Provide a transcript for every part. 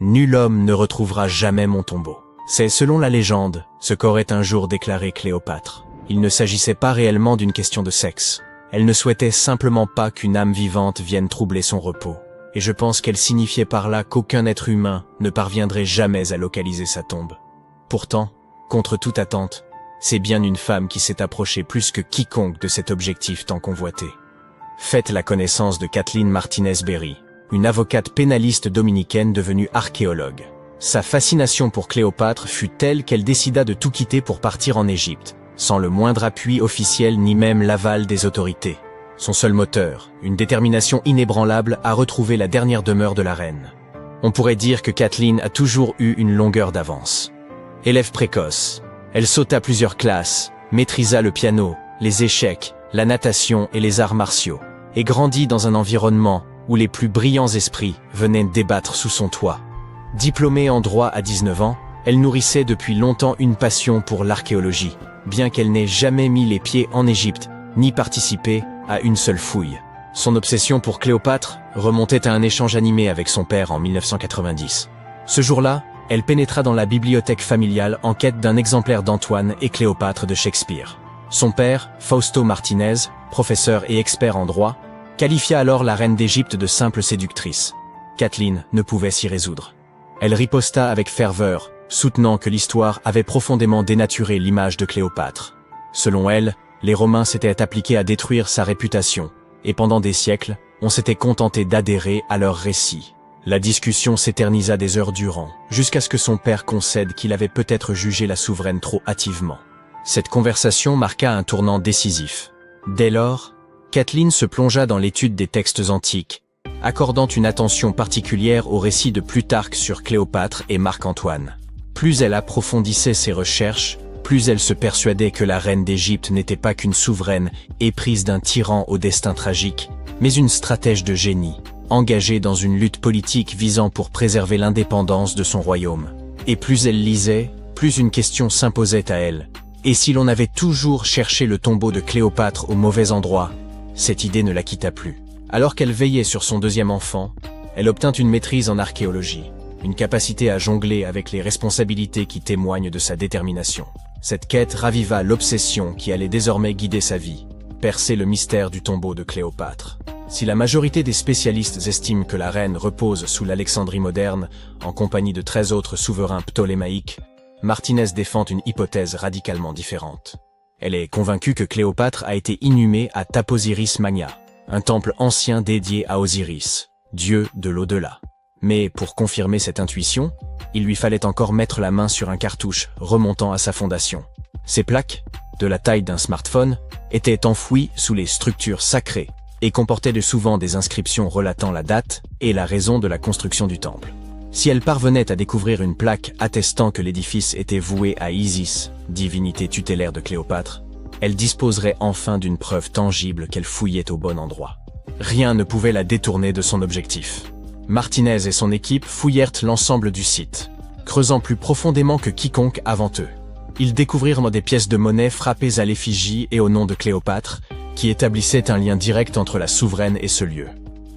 Nul homme ne retrouvera jamais mon tombeau. C'est, selon la légende, ce qu'aurait un jour déclaré Cléopâtre. Il ne s'agissait pas réellement d'une question de sexe. Elle ne souhaitait simplement pas qu'une âme vivante vienne troubler son repos. Et je pense qu'elle signifiait par là qu'aucun être humain ne parviendrait jamais à localiser sa tombe. Pourtant, contre toute attente, c'est bien une femme qui s'est approchée plus que quiconque de cet objectif tant convoité. Faites la connaissance de Kathleen Martinez-Berry, une avocate pénaliste dominicaine devenue archéologue. Sa fascination pour Cléopâtre fut telle qu'elle décida de tout quitter pour partir en Égypte, sans le moindre appui officiel ni même l'aval des autorités. Son seul moteur, une détermination inébranlable à retrouver la dernière demeure de la reine. On pourrait dire que Kathleen a toujours eu une longueur d'avance. Élève précoce, elle sauta plusieurs classes, maîtrisa le piano, les échecs, la natation et les arts martiaux, et grandit dans un environnement où les plus brillants esprits venaient débattre sous son toit. Diplômée en droit à 19 ans, elle nourrissait depuis longtemps une passion pour l'archéologie, bien qu'elle n'ait jamais mis les pieds en Égypte, ni participé à une seule fouille. Son obsession pour Cléopâtre remontait à un échange animé avec son père en 1990. Ce jour-là, elle pénétra dans la bibliothèque familiale en quête d'un exemplaire d'Antoine et Cléopâtre de Shakespeare. Son père, Fausto Martinez, professeur et expert en droit, qualifia alors la reine d'Égypte de simple séductrice. Kathleen ne pouvait s'y résoudre. Elle riposta avec ferveur, soutenant que l'histoire avait profondément dénaturé l'image de Cléopâtre. Selon elle, les Romains s'étaient appliqués à détruire sa réputation, et pendant des siècles, on s'était contenté d'adhérer à leurs récits. La discussion s'éternisa des heures durant, jusqu'à ce que son père concède qu'il avait peut-être jugé la souveraine trop hâtivement. Cette conversation marqua un tournant décisif. Dès lors, Kathleen se plongea dans l'étude des textes antiques, accordant une attention particulière aux récits de Plutarque sur Cléopâtre et Marc-Antoine. Plus elle approfondissait ses recherches, plus elle se persuadait que la reine d'Égypte n'était pas qu'une souveraine éprise d'un tyran au destin tragique, mais une stratège de génie, engagée dans une lutte politique visant pour préserver l'indépendance de son royaume. Et plus elle lisait, plus une question s'imposait à elle. Et si l'on avait toujours cherché le tombeau de Cléopâtre au mauvais endroit, cette idée ne la quitta plus. Alors qu'elle veillait sur son deuxième enfant, elle obtint une maîtrise en archéologie, une capacité à jongler avec les responsabilités qui témoignent de sa détermination. Cette quête raviva l'obsession qui allait désormais guider sa vie, percer le mystère du tombeau de Cléopâtre. Si la majorité des spécialistes estiment que la reine repose sous l'Alexandrie moderne, en compagnie de 13 autres souverains ptolémaïques, Martinez défend une hypothèse radicalement différente. Elle est convaincue que Cléopâtre a été inhumée à Taposiris Magna, un temple ancien dédié à Osiris, dieu de l'au-delà. Mais pour confirmer cette intuition, il lui fallait encore mettre la main sur un cartouche remontant à sa fondation. Ces plaques, de la taille d'un smartphone, étaient enfouies sous les structures sacrées et comportaient de souvent des inscriptions relatant la date et la raison de la construction du temple. Si elle parvenait à découvrir une plaque attestant que l'édifice était voué à Isis, divinité tutélaire de Cléopâtre, elle disposerait enfin d'une preuve tangible qu'elle fouillait au bon endroit. Rien ne pouvait la détourner de son objectif. Martinez et son équipe fouillèrent l'ensemble du site, creusant plus profondément que quiconque avant eux. Ils découvrirent des pièces de monnaie frappées à l'effigie et au nom de Cléopâtre, qui établissaient un lien direct entre la souveraine et ce lieu.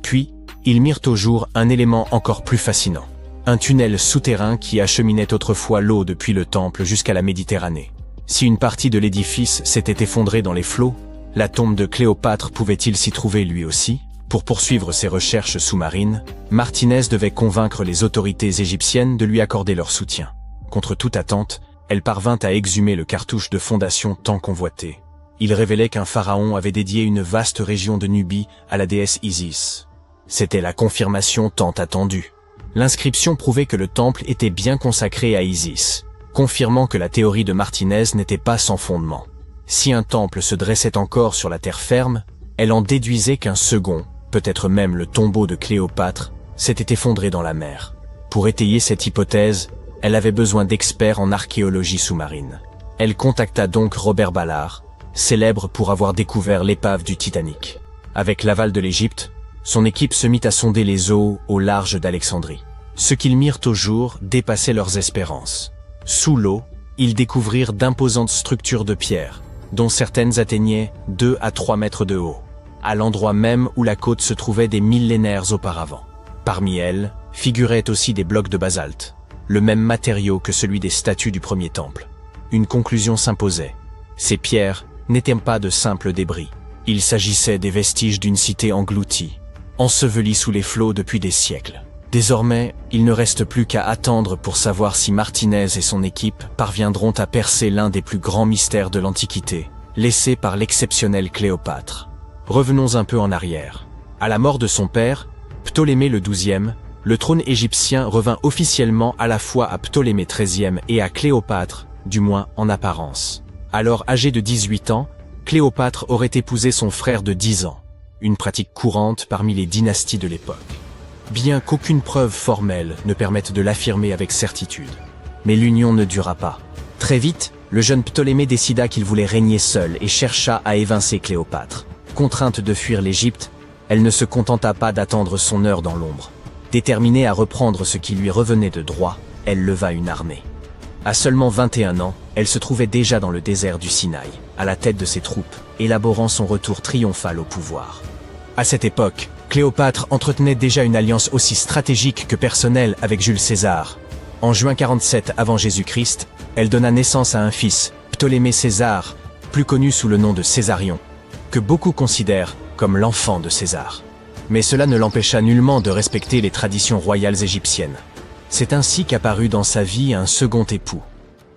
Puis, ils mirent au jour un élément encore plus fascinant. Un tunnel souterrain qui acheminait autrefois l'eau depuis le temple jusqu'à la Méditerranée. Si une partie de l'édifice s'était effondrée dans les flots, la tombe de Cléopâtre pouvait-il s'y trouver lui aussi? Pour poursuivre ses recherches sous-marines, Martinez devait convaincre les autorités égyptiennes de lui accorder leur soutien. Contre toute attente, elle parvint à exhumer le cartouche de fondation tant convoité. Il révélait qu'un pharaon avait dédié une vaste région de Nubie à la déesse Isis. C'était la confirmation tant attendue. L'inscription prouvait que le temple était bien consacré à Isis, confirmant que la théorie de Martinez n'était pas sans fondement. Si un temple se dressait encore sur la terre ferme, elle en déduisait qu'un second, peut-être même le tombeau de Cléopâtre, s'était effondré dans la mer. Pour étayer cette hypothèse, elle avait besoin d'experts en archéologie sous-marine. Elle contacta donc Robert Ballard, célèbre pour avoir découvert l'épave du Titanic. Avec l'aval de l'Égypte, son équipe se mit à sonder les eaux au large d'Alexandrie. Ce qu'ils mirent au jour dépassait leurs espérances. Sous l'eau, ils découvrirent d'imposantes structures de pierre, dont certaines atteignaient 2 à 3 mètres de haut, à l'endroit même où la côte se trouvait des millénaires auparavant. Parmi elles, figuraient aussi des blocs de basalte, le même matériau que celui des statues du premier temple. Une conclusion s'imposait. Ces pierres n'étaient pas de simples débris. Il s'agissait des vestiges d'une cité engloutie, ensevelie sous les flots depuis des siècles. Désormais, il ne reste plus qu'à attendre pour savoir si Martinez et son équipe parviendront à percer l'un des plus grands mystères de l'Antiquité, laissé par l'exceptionnel Cléopâtre. Revenons un peu en arrière. À la mort de son père, Ptolémée le XIIe, le trône égyptien revint officiellement à la fois à Ptolémée XIIIe et à Cléopâtre, du moins en apparence. Alors âgée de 18 ans, Cléopâtre aurait épousé son frère de 10 ans, une pratique courante parmi les dynasties de l'époque. Bien qu'aucune preuve formelle ne permette de l'affirmer avec certitude. Mais l'union ne dura pas. Très vite, le jeune Ptolémée décida qu'il voulait régner seul et chercha à évincer Cléopâtre. Contrainte de fuir l'Égypte, elle ne se contenta pas d'attendre son heure dans l'ombre. Déterminée à reprendre ce qui lui revenait de droit, elle leva une armée. À seulement 21 ans, elle se trouvait déjà dans le désert du Sinaï, à la tête de ses troupes, élaborant son retour triomphal au pouvoir. À cette époque, Cléopâtre entretenait déjà une alliance aussi stratégique que personnelle avec Jules César. En juin 47 avant Jésus-Christ, elle donna naissance à un fils, Ptolémée César, plus connu sous le nom de Césarion, que beaucoup considèrent comme l'enfant de César. Mais cela ne l'empêcha nullement de respecter les traditions royales égyptiennes. C'est ainsi qu'apparut dans sa vie un second époux,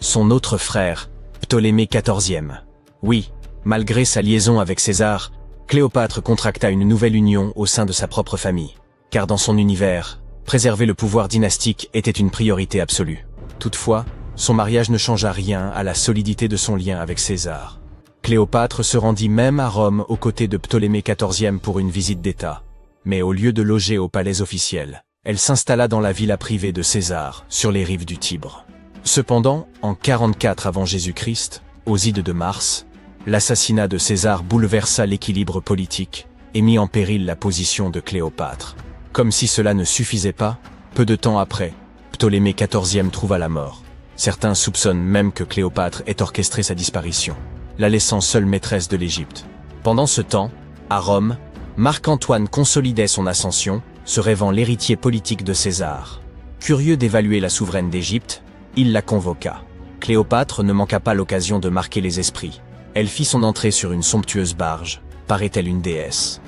son autre frère, Ptolémée XIVe. Oui, malgré sa liaison avec César, Cléopâtre contracta une nouvelle union au sein de sa propre famille, car dans son univers, préserver le pouvoir dynastique était une priorité absolue. Toutefois, son mariage ne changea rien à la solidité de son lien avec César. Cléopâtre se rendit même à Rome aux côtés de Ptolémée XIVe pour une visite d'État. Mais au lieu de loger au palais officiel, elle s'installa dans la villa privée de César, sur les rives du Tibre. Cependant, en 44 avant Jésus-Christ, aux ides de Mars, l'assassinat de César bouleversa l'équilibre politique et mit en péril la position de Cléopâtre. Comme si cela ne suffisait pas, peu de temps après, Ptolémée XIVe trouva la mort. Certains soupçonnent même que Cléopâtre ait orchestré sa disparition, la laissant seule maîtresse de l'Égypte. Pendant ce temps, à Rome, Marc-Antoine consolidait son ascension, se rêvant l'héritier politique de César. Curieux d'évaluer la souveraine d'Égypte, il la convoqua. Cléopâtre ne manqua pas l'occasion de marquer les esprits. Elle fit son entrée sur une somptueuse barge, paraît-elle une déesse.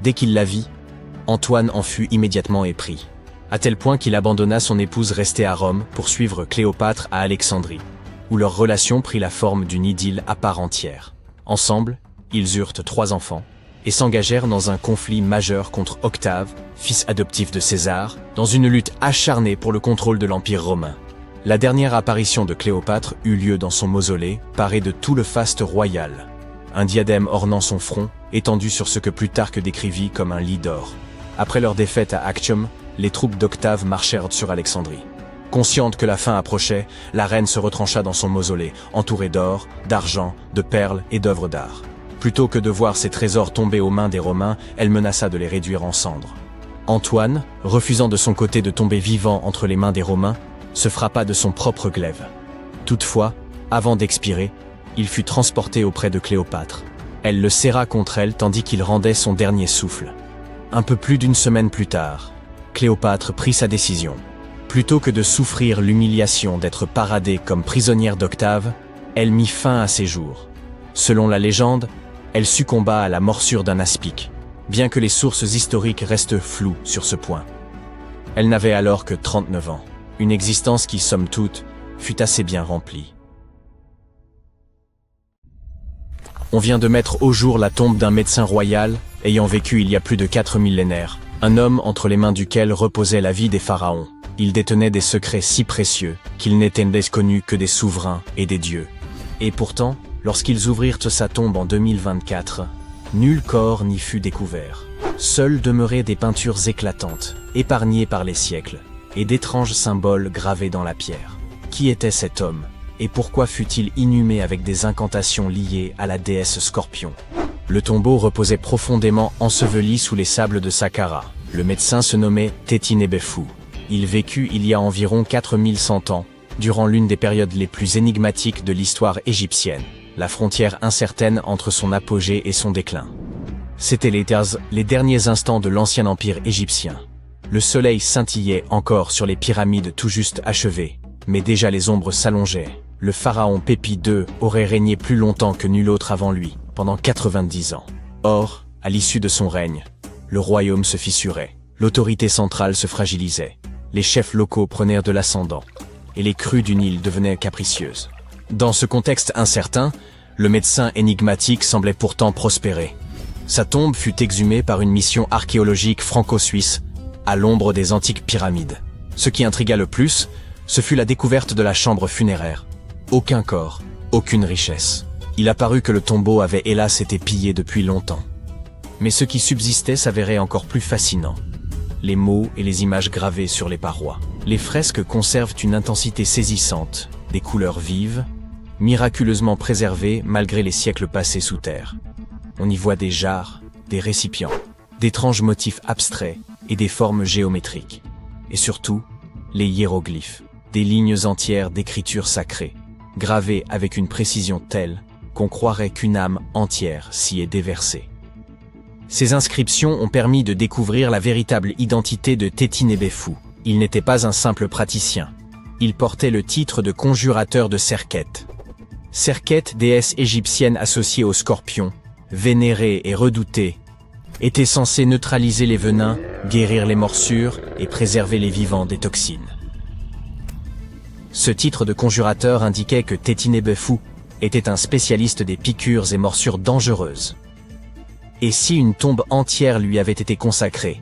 Dès qu'il la vit, Antoine en fut immédiatement épris, à tel point qu'il abandonna son épouse restée à Rome pour suivre Cléopâtre à Alexandrie, où leur relation prit la forme d'une idylle à part entière. Ensemble, ils eurent 3 enfants, et s'engagèrent dans un conflit majeur contre Octave, fils adoptif de César, dans une lutte acharnée pour le contrôle de l'Empire romain. La dernière apparition de Cléopâtre eut lieu dans son mausolée, paré de tout le faste royal. Un diadème ornant son front, étendu sur ce que Plutarque décrivit comme un lit d'or. Après leur défaite à Actium, les troupes d'Octave marchèrent sur Alexandrie. Consciente que la fin approchait, la reine se retrancha dans son mausolée, entourée d'or, d'argent, de perles et d'œuvres d'art. Plutôt que de voir ses trésors tomber aux mains des Romains, elle menaça de les réduire en cendres. Antoine, refusant de son côté de tomber vivant entre les mains des Romains, se frappa de son propre glaive. Toutefois, avant d'expirer, il fut transporté auprès de Cléopâtre. Elle le serra contre elle tandis qu'il rendait son dernier souffle. Un peu plus d'1 semaine plus tard, Cléopâtre prit sa décision. Plutôt que de souffrir l'humiliation d'être paradée comme prisonnière d'Octave, elle mit fin à ses jours. Selon la légende, elle succomba à la morsure d'un aspic, bien que les sources historiques restent floues sur ce point. Elle n'avait alors que 39 ans. Une existence qui, somme toute, fut assez bien remplie. On vient de mettre au jour la tombe d'un médecin royal ayant vécu il y a plus de 4 millénaires, un homme entre les mains duquel reposait la vie des pharaons. Il détenait des secrets si précieux qu'ils n'étaient connus que des souverains et des dieux. Et pourtant, lorsqu'ils ouvrirent sa tombe en 2024, nul corps n'y fut découvert. Seules demeuraient des peintures éclatantes, épargnées par les siècles, et d'étranges symboles gravés dans la pierre. Qui était cet homme, et pourquoi fut-il inhumé avec des incantations liées à la déesse Scorpion? Le tombeau reposait profondément enseveli sous les sables de Saqqara. Le médecin se nommait Tétinébéfou. Il vécut il y a environ 4100 ans, durant l'une des périodes les plus énigmatiques de l'histoire égyptienne, la frontière incertaine entre son apogée et son déclin. C'étaient les derniers instants de l'ancien empire égyptien. Le soleil scintillait encore sur les pyramides tout juste achevées, mais déjà les ombres s'allongeaient. Le pharaon Pépi II aurait régné plus longtemps que nul autre avant lui, pendant 90 ans. Or, à l'issue de son règne, le royaume se fissurait, l'autorité centrale se fragilisait, les chefs locaux prenaient de l'ascendant, et les crues du Nil devenaient capricieuses. Dans ce contexte incertain, le médecin énigmatique semblait pourtant prospérer. Sa tombe fut exhumée par une mission archéologique franco-suisse, à l'ombre des antiques pyramides. Ce qui intrigua le plus, ce fut la découverte de la chambre funéraire. Aucun corps, aucune richesse. Il apparut que le tombeau avait hélas été pillé depuis longtemps. Mais ce qui subsistait s'avérait encore plus fascinant. Les mots et les images gravées sur les parois. Les fresques conservent une intensité saisissante, des couleurs vives, miraculeusement préservées malgré les siècles passés sous terre. On y voit des jarres, des récipients, d'étranges motifs abstraits et des formes géométriques. Et surtout, les hiéroglyphes, des lignes entières d'écriture sacrée, gravées avec une précision telle qu'on croirait qu'une âme entière s'y est déversée. Ces inscriptions ont permis de découvrir la véritable identité de Tétinébéfou. Il n'était pas un simple praticien. Il portait le titre de conjurateur de Serket. Serket, déesse égyptienne associée au scorpion, vénérée et redoutée, était censée neutraliser les venins, guérir les morsures et préserver les vivants des toxines. Ce titre de conjurateur indiquait que Tétinébéfou était un spécialiste des piqûres et morsures dangereuses. Et si une tombe entière lui avait été consacrée,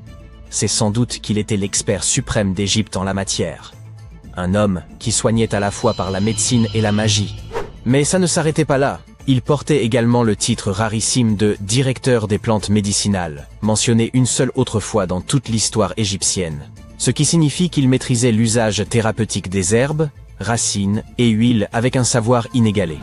c'est sans doute qu'il était l'expert suprême d'Égypte en la matière. Un homme qui soignait à la fois par la médecine et la magie. Mais ça ne s'arrêtait pas là. Il portait également le titre rarissime de directeur des plantes médicinales, mentionné une seule autre fois dans toute l'histoire égyptienne. Ce qui signifie qu'il maîtrisait l'usage thérapeutique des herbes, racines et huiles avec un savoir inégalé.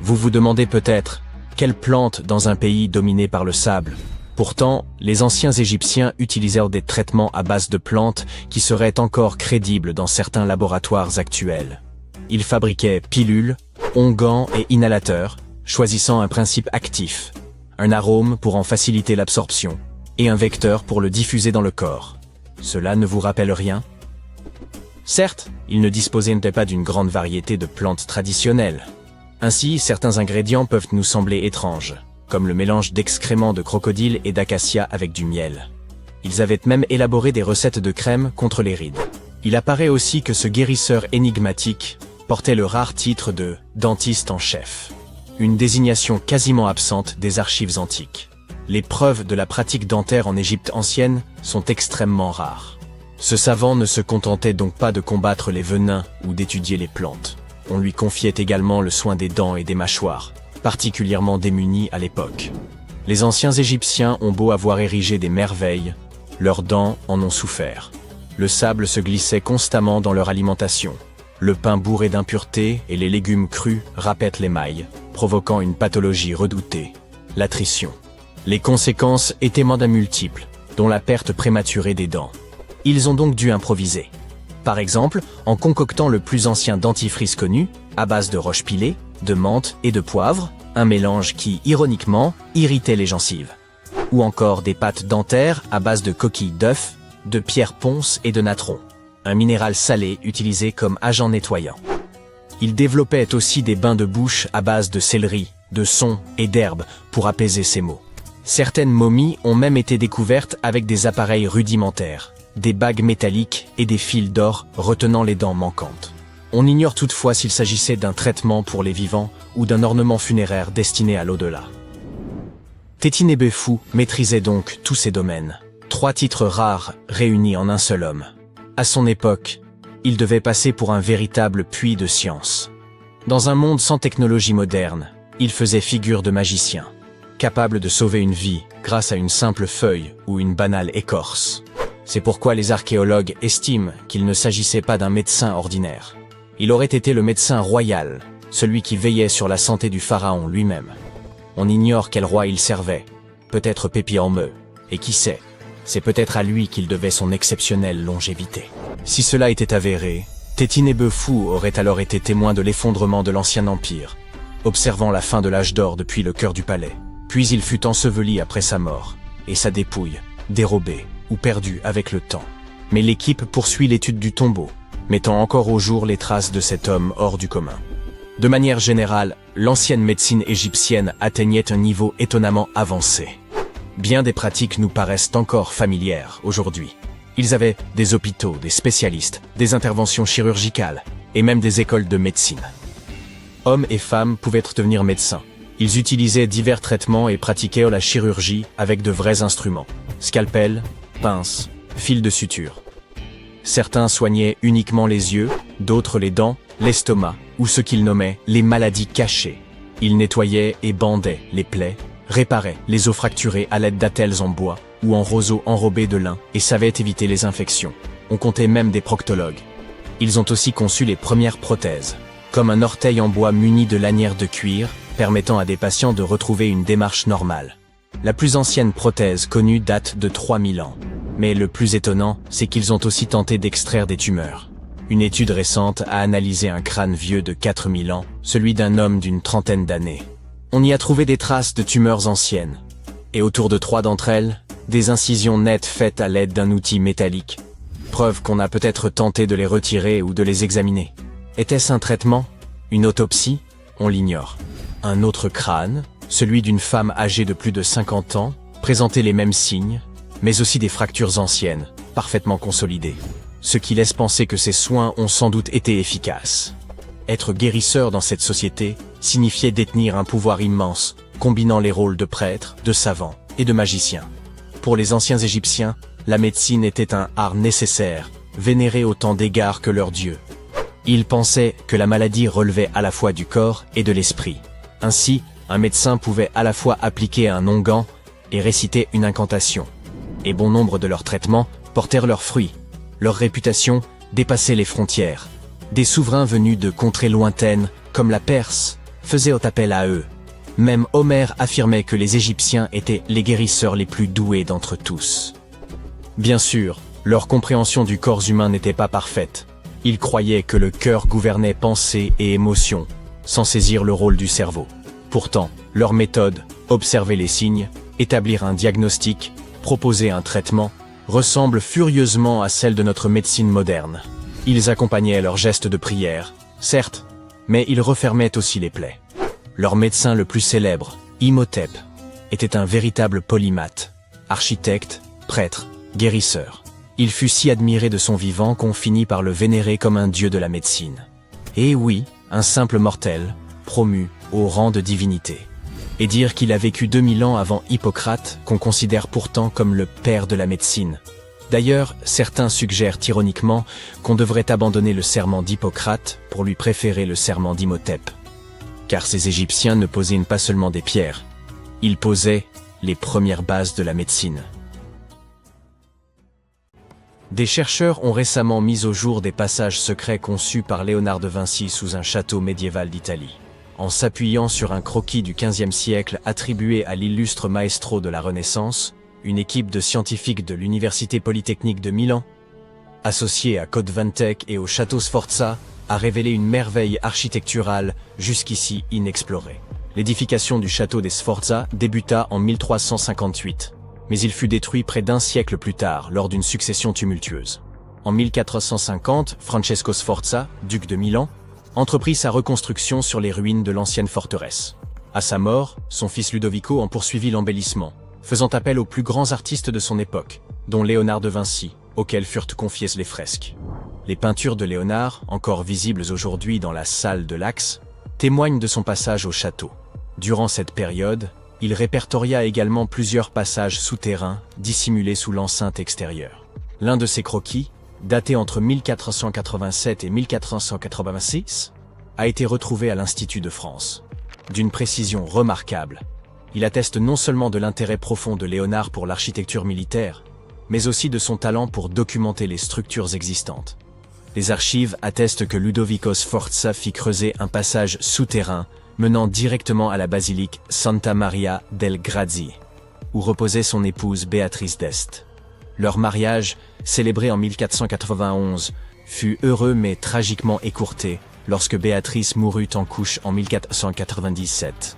Vous vous demandez peut-être, quelle plante dans un pays dominé par le sable? Pourtant, les anciens Égyptiens utilisèrent des traitements à base de plantes qui seraient encore crédibles dans certains laboratoires actuels. Ils fabriquaient pilules, onguents et inhalateurs, choisissant un principe actif, un arôme pour en faciliter l'absorption, et un vecteur pour le diffuser dans le corps. Cela ne vous rappelle rien? Certes, ils ne disposaient pas d'une grande variété de plantes traditionnelles. Ainsi, certains ingrédients peuvent nous sembler étranges, comme le mélange d'excréments de crocodile et d'acacia avec du miel. Ils avaient même élaboré des recettes de crème contre les rides. Il apparaît aussi que ce guérisseur énigmatique portait le rare titre de « dentiste en chef », une désignation quasiment absente des archives antiques. Les preuves de la pratique dentaire en Égypte ancienne sont extrêmement rares. Ce savant ne se contentait donc pas de combattre les venins ou d'étudier les plantes. On lui confiait également le soin des dents et des mâchoires, particulièrement démunis à l'époque. Les anciens Égyptiens ont beau avoir érigé des merveilles, leurs dents en ont souffert. Le sable se glissait constamment dans leur alimentation. Le pain bourré d'impuretés et les légumes crus râpaient l'émail, provoquant une pathologie redoutée, l'attrition. Les conséquences étaient mandat multiples, dont la perte prématurée des dents. Ils ont donc dû improviser. Par exemple, en concoctant le plus ancien dentifrice connu, à base de roche pilée, de menthe et de poivre, un mélange qui, ironiquement, irritait les gencives. Ou encore des pâtes dentaires à base de coquilles d'œufs, de pierre ponce et de natron, un minéral salé utilisé comme agent nettoyant. Ils développaient aussi des bains de bouche à base de céleri, de son et d'herbes pour apaiser ces maux. Certaines momies ont même été découvertes avec des appareils rudimentaires, des bagues métalliques et des fils d'or retenant les dents manquantes. On ignore toutefois s'il s'agissait d'un traitement pour les vivants ou d'un ornement funéraire destiné à l'au-delà. Tétinébéfou maîtrisait donc tous ces domaines. 3 titres rares réunis en un seul homme. À son époque, il devait passer pour un véritable puits de science. Dans un monde sans technologie moderne, il faisait figure de magicien, capable de sauver une vie grâce à une simple feuille ou une banale écorce. C'est pourquoi les archéologues estiment qu'il ne s'agissait pas d'un médecin ordinaire. Il aurait été le médecin royal, celui qui veillait sur la santé du pharaon lui-même. On ignore quel roi il servait, peut-être Pépi en Meu, et qui sait, c'est peut-être à lui qu'il devait son exceptionnelle longévité. Si cela était avéré, Tétinébéfou aurait alors été témoin de l'effondrement de l'ancien empire, observant la fin de l'âge d'or depuis le cœur du palais. Puis il fut enseveli après sa mort, et sa dépouille, dérobée ou perdue avec le temps. Mais l'équipe poursuit l'étude du tombeau, mettant encore au jour les traces de cet homme hors du commun. De manière générale, l'ancienne médecine égyptienne atteignait un niveau étonnamment avancé. Bien des pratiques nous paraissent encore familières aujourd'hui. Ils avaient des hôpitaux, des spécialistes, des interventions chirurgicales et même des écoles de médecine. Hommes et femmes pouvaient devenir médecins. Ils utilisaient divers traitements et pratiquaient la chirurgie avec de vrais instruments. Scalpel, pince, fil de suture. Certains soignaient uniquement les yeux, d'autres les dents, l'estomac ou ce qu'ils nommaient les maladies cachées. Ils nettoyaient et bandaient les plaies, réparaient les os fracturés à l'aide d'attelles en bois ou en roseaux enrobés de lin et savaient éviter les infections. On comptait même des proctologues. Ils ont aussi conçu les premières prothèses, comme un orteil en bois muni de lanières de cuir, permettant à des patients de retrouver une démarche normale. La plus ancienne prothèse connue date de 3000 ans. Mais le plus étonnant, c'est qu'ils ont aussi tenté d'extraire des tumeurs. Une étude récente a analysé un crâne vieux de 4000 ans, celui d'un homme d'une trentaine d'années. On y a trouvé des traces de tumeurs anciennes. Et autour de 3 d'entre elles, des incisions nettes faites à l'aide d'un outil métallique. Preuve qu'on a peut-être tenté de les retirer ou de les examiner. Était-ce un traitement? Une autopsie? On l'ignore. Un autre crâne, celui d'une femme âgée de plus de 50 ans, présentait les mêmes signes, mais aussi des fractures anciennes, parfaitement consolidées. Ce qui laisse penser que ces soins ont sans doute été efficaces. Être guérisseur dans cette société signifiait détenir un pouvoir immense, combinant les rôles de prêtre, de savant et de magicien. Pour les anciens Égyptiens, la médecine était un art nécessaire, vénéré autant d'égards que leur dieu. Ils pensaient que la maladie relevait à la fois du corps et de l'esprit. Ainsi, un médecin pouvait à la fois appliquer un onguent et réciter une incantation. Et bon nombre de leurs traitements portèrent leurs fruits. Leur réputation dépassait les frontières. Des souverains venus de contrées lointaines, comme la Perse, faisaient appel à eux. Même Homère affirmait que les Égyptiens étaient les guérisseurs les plus doués d'entre tous. Bien sûr, leur compréhension du corps humain n'était pas parfaite. Ils croyaient que le cœur gouvernait pensée et émotion, sans saisir le rôle du cerveau. Pourtant, leur méthode, observer les signes, établir un diagnostic, proposer un traitement, ressemble furieusement à celle de notre médecine moderne. Ils accompagnaient leurs gestes de prière, certes, mais ils refermaient aussi les plaies. Leur médecin le plus célèbre, Imhotep, était un véritable polymathe, architecte, prêtre, guérisseur. Il fut si admiré de son vivant qu'on finit par le vénérer comme un dieu de la médecine. Et oui, un simple mortel, promu au rang de divinité. Et dire qu'il a vécu 2000 ans avant Hippocrate, qu'on considère pourtant comme le père de la médecine. D'ailleurs, certains suggèrent ironiquement qu'on devrait abandonner le serment d'Hippocrate pour lui préférer le serment d'Imhotep. Car ces Égyptiens ne posaient pas seulement des pierres, ils posaient les premières bases de la médecine. Des chercheurs ont récemment mis au jour des passages secrets conçus par Léonard de Vinci sous un château médiéval d'Italie. En s'appuyant sur un croquis du XVe siècle attribué à l'illustre maestro de la Renaissance, une équipe de scientifiques de l'Université Polytechnique de Milan, associée à Codevantec et au château Sforza, a révélé une merveille architecturale jusqu'ici inexplorée. L'édification du château des Sforza débuta en 1358, mais il fut détruit près d'un siècle plus tard lors d'une succession tumultueuse. En 1450, Francesco Sforza, duc de Milan, entreprit sa reconstruction sur les ruines de l'ancienne forteresse. À sa mort, son fils Ludovico en poursuivit l'embellissement, faisant appel aux plus grands artistes de son époque, dont Léonard de Vinci, auxquels furent confiées les fresques. Les peintures de Léonard, encore visibles aujourd'hui dans la salle de l'Axe, témoignent de son passage au château. Durant cette période, il répertoria également plusieurs passages souterrains dissimulés sous l'enceinte extérieure. L'un de ces croquis, daté entre 1487 et 1486, a été retrouvé à l'Institut de France. D'une précision remarquable, il atteste non seulement de l'intérêt profond de Léonard pour l'architecture militaire, mais aussi de son talent pour documenter les structures existantes. Les archives attestent que Ludovico Sforza fit creuser un passage souterrain menant directement à la basilique Santa Maria del Grazi, où reposait son épouse Béatrice d'Este. Leur mariage, célébré en 1491, fut heureux mais tragiquement écourté lorsque Béatrice mourut en couches en 1497.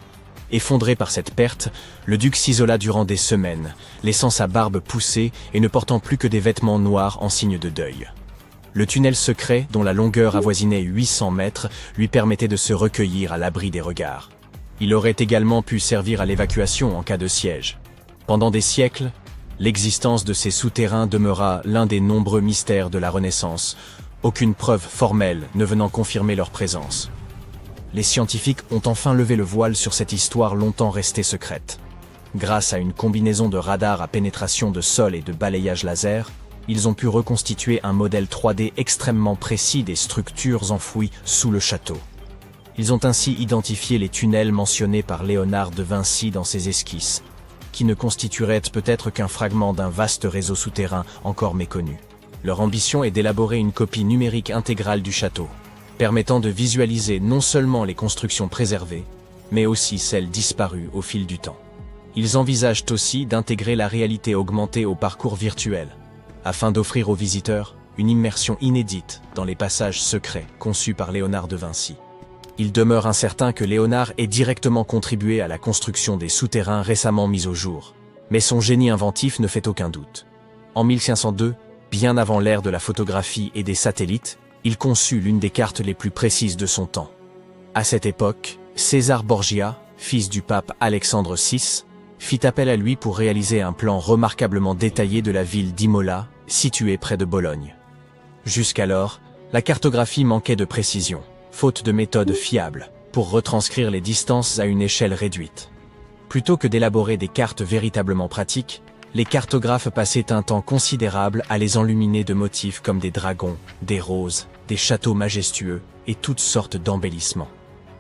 Effondré par cette perte, le duc s'isola durant des semaines, laissant sa barbe pousser et ne portant plus que des vêtements noirs en signe de deuil. Le tunnel secret, dont la longueur avoisinait 800 mètres, lui permettait de se recueillir à l'abri des regards. Il aurait également pu servir à l'évacuation en cas de siège. Pendant des siècles, l'existence de ces souterrains demeura l'un des nombreux mystères de la Renaissance, aucune preuve formelle ne venant confirmer leur présence. Les scientifiques ont enfin levé le voile sur cette histoire longtemps restée secrète. Grâce à une combinaison de radars à pénétration de sol et de balayage laser, ils ont pu reconstituer un modèle 3D extrêmement précis des structures enfouies sous le château. Ils ont ainsi identifié les tunnels mentionnés par Léonard de Vinci dans ses esquisses, qui ne constitueraient peut-être qu'un fragment d'un vaste réseau souterrain encore méconnu. Leur ambition est d'élaborer une copie numérique intégrale du château, permettant de visualiser non seulement les constructions préservées, mais aussi celles disparues au fil du temps. Ils envisagent aussi d'intégrer la réalité augmentée au parcours virtuel, afin d'offrir aux visiteurs une immersion inédite dans les passages secrets conçus par Léonard de Vinci. Il demeure incertain que Léonard ait directement contribué à la construction des souterrains récemment mis au jour, mais son génie inventif ne fait aucun doute. En 1502, bien avant l'ère de la photographie et des satellites, il conçut l'une des cartes les plus précises de son temps. À cette époque, César Borgia, fils du pape Alexandre VI, fit appel à lui pour réaliser un plan remarquablement détaillé de la ville d'Imola, située près de Bologne. Jusqu'alors, la cartographie manquait de précision, faute de méthodes fiables, pour retranscrire les distances à une échelle réduite. Plutôt que d'élaborer des cartes véritablement pratiques, les cartographes passaient un temps considérable à les enluminer de motifs comme des dragons, des roses, des châteaux majestueux et toutes sortes d'embellissements.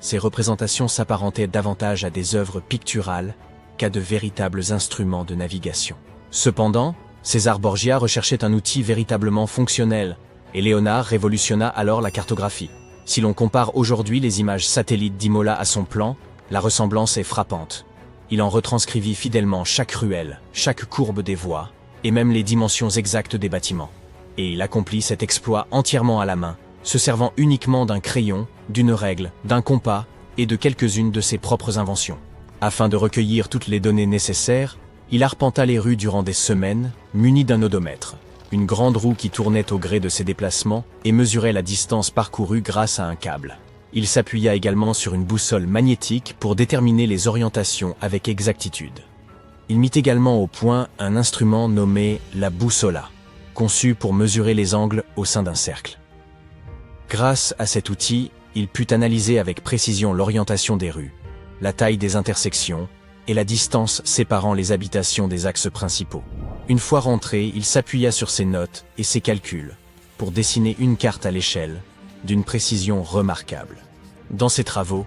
Ces représentations s'apparentaient davantage à des œuvres picturales qu'à de véritables instruments de navigation. Cependant, César Borgia recherchait un outil véritablement fonctionnel, et Léonard révolutionna alors la cartographie. Si l'on compare aujourd'hui les images satellites d'Imola à son plan, la ressemblance est frappante. Il en retranscrivit fidèlement chaque ruelle, chaque courbe des voies, et même les dimensions exactes des bâtiments. Et il accomplit cet exploit entièrement à la main, se servant uniquement d'un crayon, d'une règle, d'un compas et de quelques-unes de ses propres inventions. Afin de recueillir toutes les données nécessaires, il arpenta les rues durant des semaines, muni d'un odomètre, une grande roue qui tournait au gré de ses déplacements et mesurait la distance parcourue grâce à un câble. Il s'appuya également sur une boussole magnétique pour déterminer les orientations avec exactitude. Il mit également au point un instrument nommé la bussola, conçu pour mesurer les angles au sein d'un cercle. Grâce à cet outil, il put analyser avec précision l'orientation des rues, la taille des intersections et la distance séparant les habitations des axes principaux. Une fois rentré, il s'appuya sur ses notes et ses calculs pour dessiner une carte à l'échelle, d'une précision remarquable. Dans ses travaux,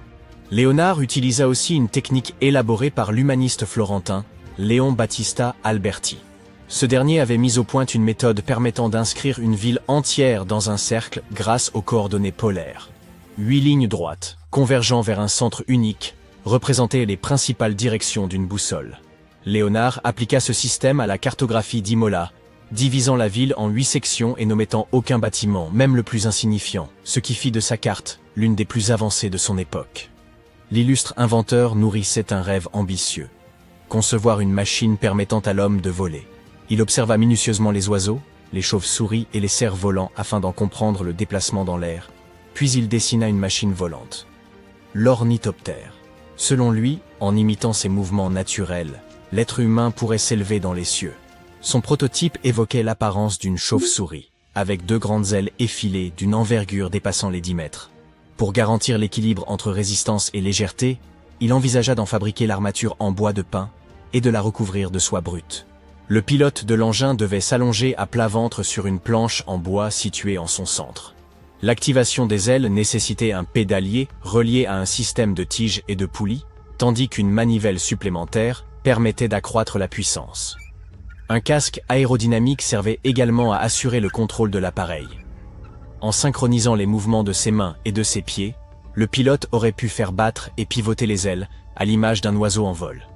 Léonard utilisa aussi une technique élaborée par l'humaniste florentin Léon Battista Alberti. Ce dernier avait mis au point une méthode permettant d'inscrire une ville entière dans un cercle grâce aux coordonnées polaires. 8 lignes droites, convergeant vers un centre unique, représentaient les principales directions d'une boussole. Léonard appliqua ce système à la cartographie d'Imola, divisant la ville en 8 sections et n'omettant aucun bâtiment, même le plus insignifiant, ce qui fit de sa carte l'une des plus avancées de son époque. L'illustre inventeur nourrissait un rêve ambitieux, concevoir une machine permettant à l'homme de voler. Il observa minutieusement les oiseaux, les chauves-souris et les cerfs-volants afin d'en comprendre le déplacement dans l'air, puis il dessina une machine volante, l'ornithoptère. Selon lui, en imitant ses mouvements naturels, l'être humain pourrait s'élever dans les cieux. Son prototype évoquait l'apparence d'une chauve-souris, avec 2 grandes ailes effilées d'une envergure dépassant les 10 mètres. Pour garantir l'équilibre entre résistance et légèreté, il envisagea d'en fabriquer l'armature en bois de pin et de la recouvrir de soie brute. Le pilote de l'engin devait s'allonger à plat ventre sur une planche en bois située en son centre. L'activation des ailes nécessitait un pédalier relié à un système de tiges et de poulies, tandis qu'une manivelle supplémentaire permettait d'accroître la puissance. Un casque aérodynamique servait également à assurer le contrôle de l'appareil. En synchronisant les mouvements de ses mains et de ses pieds, le pilote aurait pu faire battre et pivoter les ailes, à l'image d'un oiseau en vol.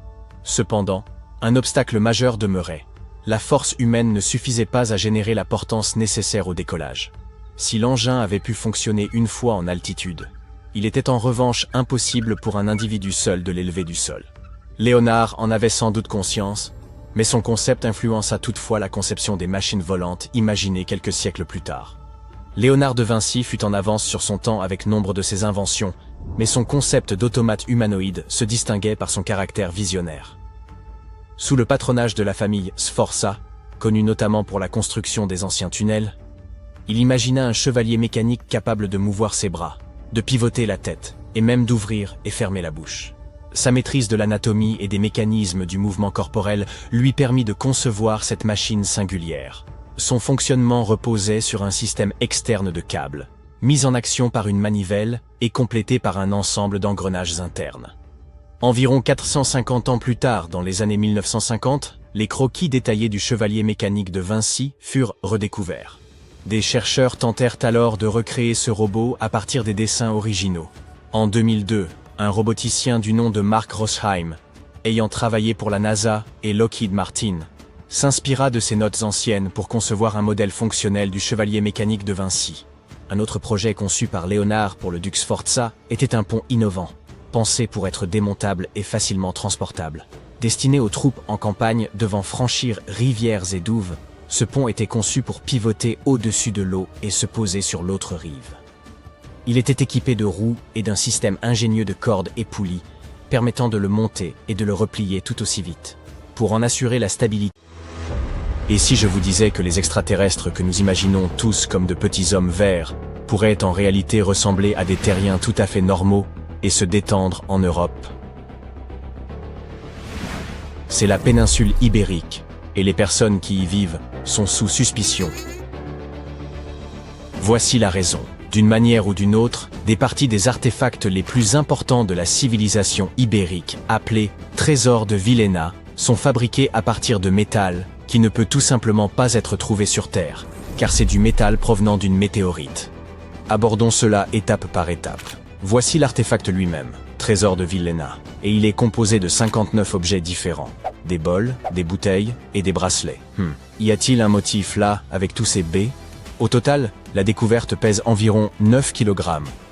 Cependant, un obstacle majeur demeurait. La force humaine ne suffisait pas à générer la portance nécessaire au décollage. Si l'engin avait pu fonctionner une fois en altitude, Il était en revanche impossible pour un individu seul de l'élever du sol. Léonard en avait sans doute conscience, mais son concept influença toutefois la conception des machines volantes imaginées quelques siècles plus tard. Léonard de Vinci fut en avance sur son temps avec nombre de ses inventions, mais son concept d'automate humanoïde se distinguait par son caractère visionnaire. Sous le patronage de la famille Sforza, connue notamment pour la construction des anciens tunnels, il imagina un chevalier mécanique capable de mouvoir ses bras, de pivoter la tête, et même d'ouvrir et fermer la bouche. Sa maîtrise de l'anatomie et des mécanismes du mouvement corporel lui permit de concevoir cette machine singulière. Son fonctionnement reposait sur un système externe de câbles, mis en action par une manivelle et complété par un ensemble d'engrenages internes. Environ 450 ans plus tard, dans les années 1950, les croquis détaillés du chevalier mécanique de Vinci furent redécouverts. Des chercheurs tentèrent alors de recréer ce robot à partir des dessins originaux. En 2002, un roboticien du nom de Mark Rosheim, ayant travaillé pour la NASA et Lockheed Martin, s'inspira de ces notes anciennes pour concevoir un modèle fonctionnel du chevalier mécanique de Vinci. Un autre projet conçu par Léonard pour le duc Sforza était un pont innovant, pensé pour être démontable et facilement transportable. Destiné aux troupes en campagne devant franchir rivières et douves, ce pont était conçu pour pivoter au-dessus de l'eau et se poser sur l'autre rive. Il était équipé de roues et d'un système ingénieux de cordes et poulies, permettant de le monter et de le replier tout aussi vite, pour en assurer la stabilité. Et si je vous disais que les extraterrestres que nous imaginons tous comme de petits hommes verts pourraient en réalité ressembler à des terriens tout à fait normaux et se détendre en Europe? C'est la péninsule ibérique, et les personnes qui y vivent sont sous suspicion. Voici la raison. D'une manière ou d'une autre, des parties des artefacts les plus importants de la civilisation ibérique, appelés trésors de Villena, sont fabriqués à partir de métal qui ne peut tout simplement pas être trouvé sur Terre, car c'est du métal provenant d'une météorite. Abordons cela étape par étape. Voici l'artefact lui-même, trésor de Villena, et il est composé de 59 objets différents. Des bols, des bouteilles et des bracelets. Y a-t-il un motif là, avec tous ces baies? Au total, la découverte pèse environ 9 kg,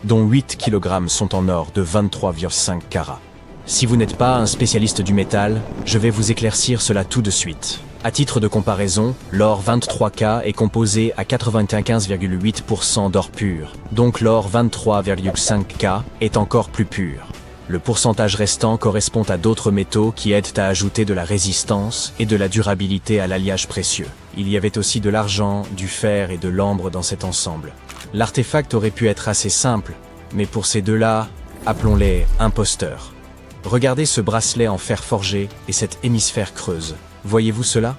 dont 8 kg sont en or de 23,5 carats. Si vous n'êtes pas un spécialiste du métal, je vais vous éclaircir cela tout de suite. À titre de comparaison, l'or 23K est composé à 95,8% d'or pur, donc l'or 23,5K est encore plus pur. Le pourcentage restant correspond à d'autres métaux qui aident à ajouter de la résistance et de la durabilité à l'alliage précieux. Il y avait aussi de l'argent, du fer et de l'ambre dans cet ensemble. L'artefact aurait pu être assez simple, mais pour ces deux-là, appelons-les imposteurs. Regardez ce bracelet en fer forgé et cette hémisphère creuse. Voyez-vous cela?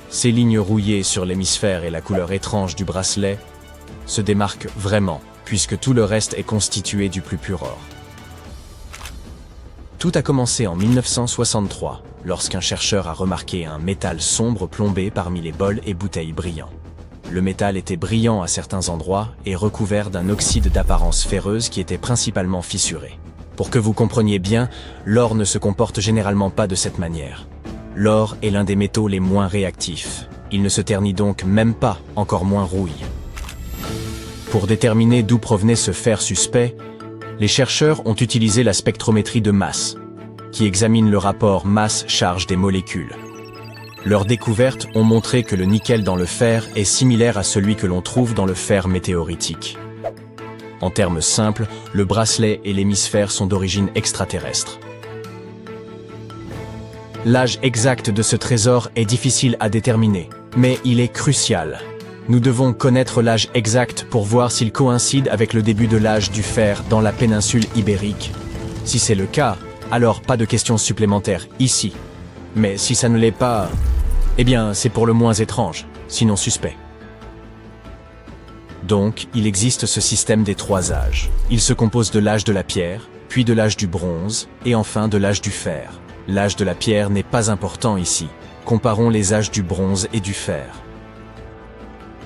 Ces lignes rouillées sur l'hémisphère et la couleur étrange du bracelet se démarquent vraiment, puisque tout le reste est constitué du plus pur or. Tout a commencé en 1963, lorsqu'un chercheur a remarqué un métal sombre plombé parmi les bols et bouteilles brillants. Le métal était brillant à certains endroits et recouvert d'un oxyde d'apparence ferreuse qui était principalement fissuré. Pour que vous compreniez bien, l'or ne se comporte généralement pas de cette manière. L'or est l'un des métaux les moins réactifs. Il ne se ternit donc même pas, encore moins rouille. Pour déterminer d'où provenait ce fer suspect, les chercheurs ont utilisé la spectrométrie de masse, qui examine le rapport masse-charge des molécules. Leurs découvertes ont montré que le nickel dans le fer est similaire à celui que l'on trouve dans le fer météoritique. En termes simples, le bracelet et l'hémisphère sont d'origine extraterrestre. L'âge exact de ce trésor est difficile à déterminer, mais il est crucial. Nous devons connaître l'âge exact pour voir s'il coïncide avec le début de l'âge du fer dans la péninsule ibérique. Si c'est le cas, alors pas de questions supplémentaires ici. Mais si ça ne l'est pas, eh bien c'est pour le moins étrange, sinon suspect. Donc, il existe ce système des trois âges. Il se compose de l'âge de la pierre, puis de l'âge du bronze, et enfin de l'âge du fer. L'âge de la pierre n'est pas important ici. Comparons les âges du bronze et du fer.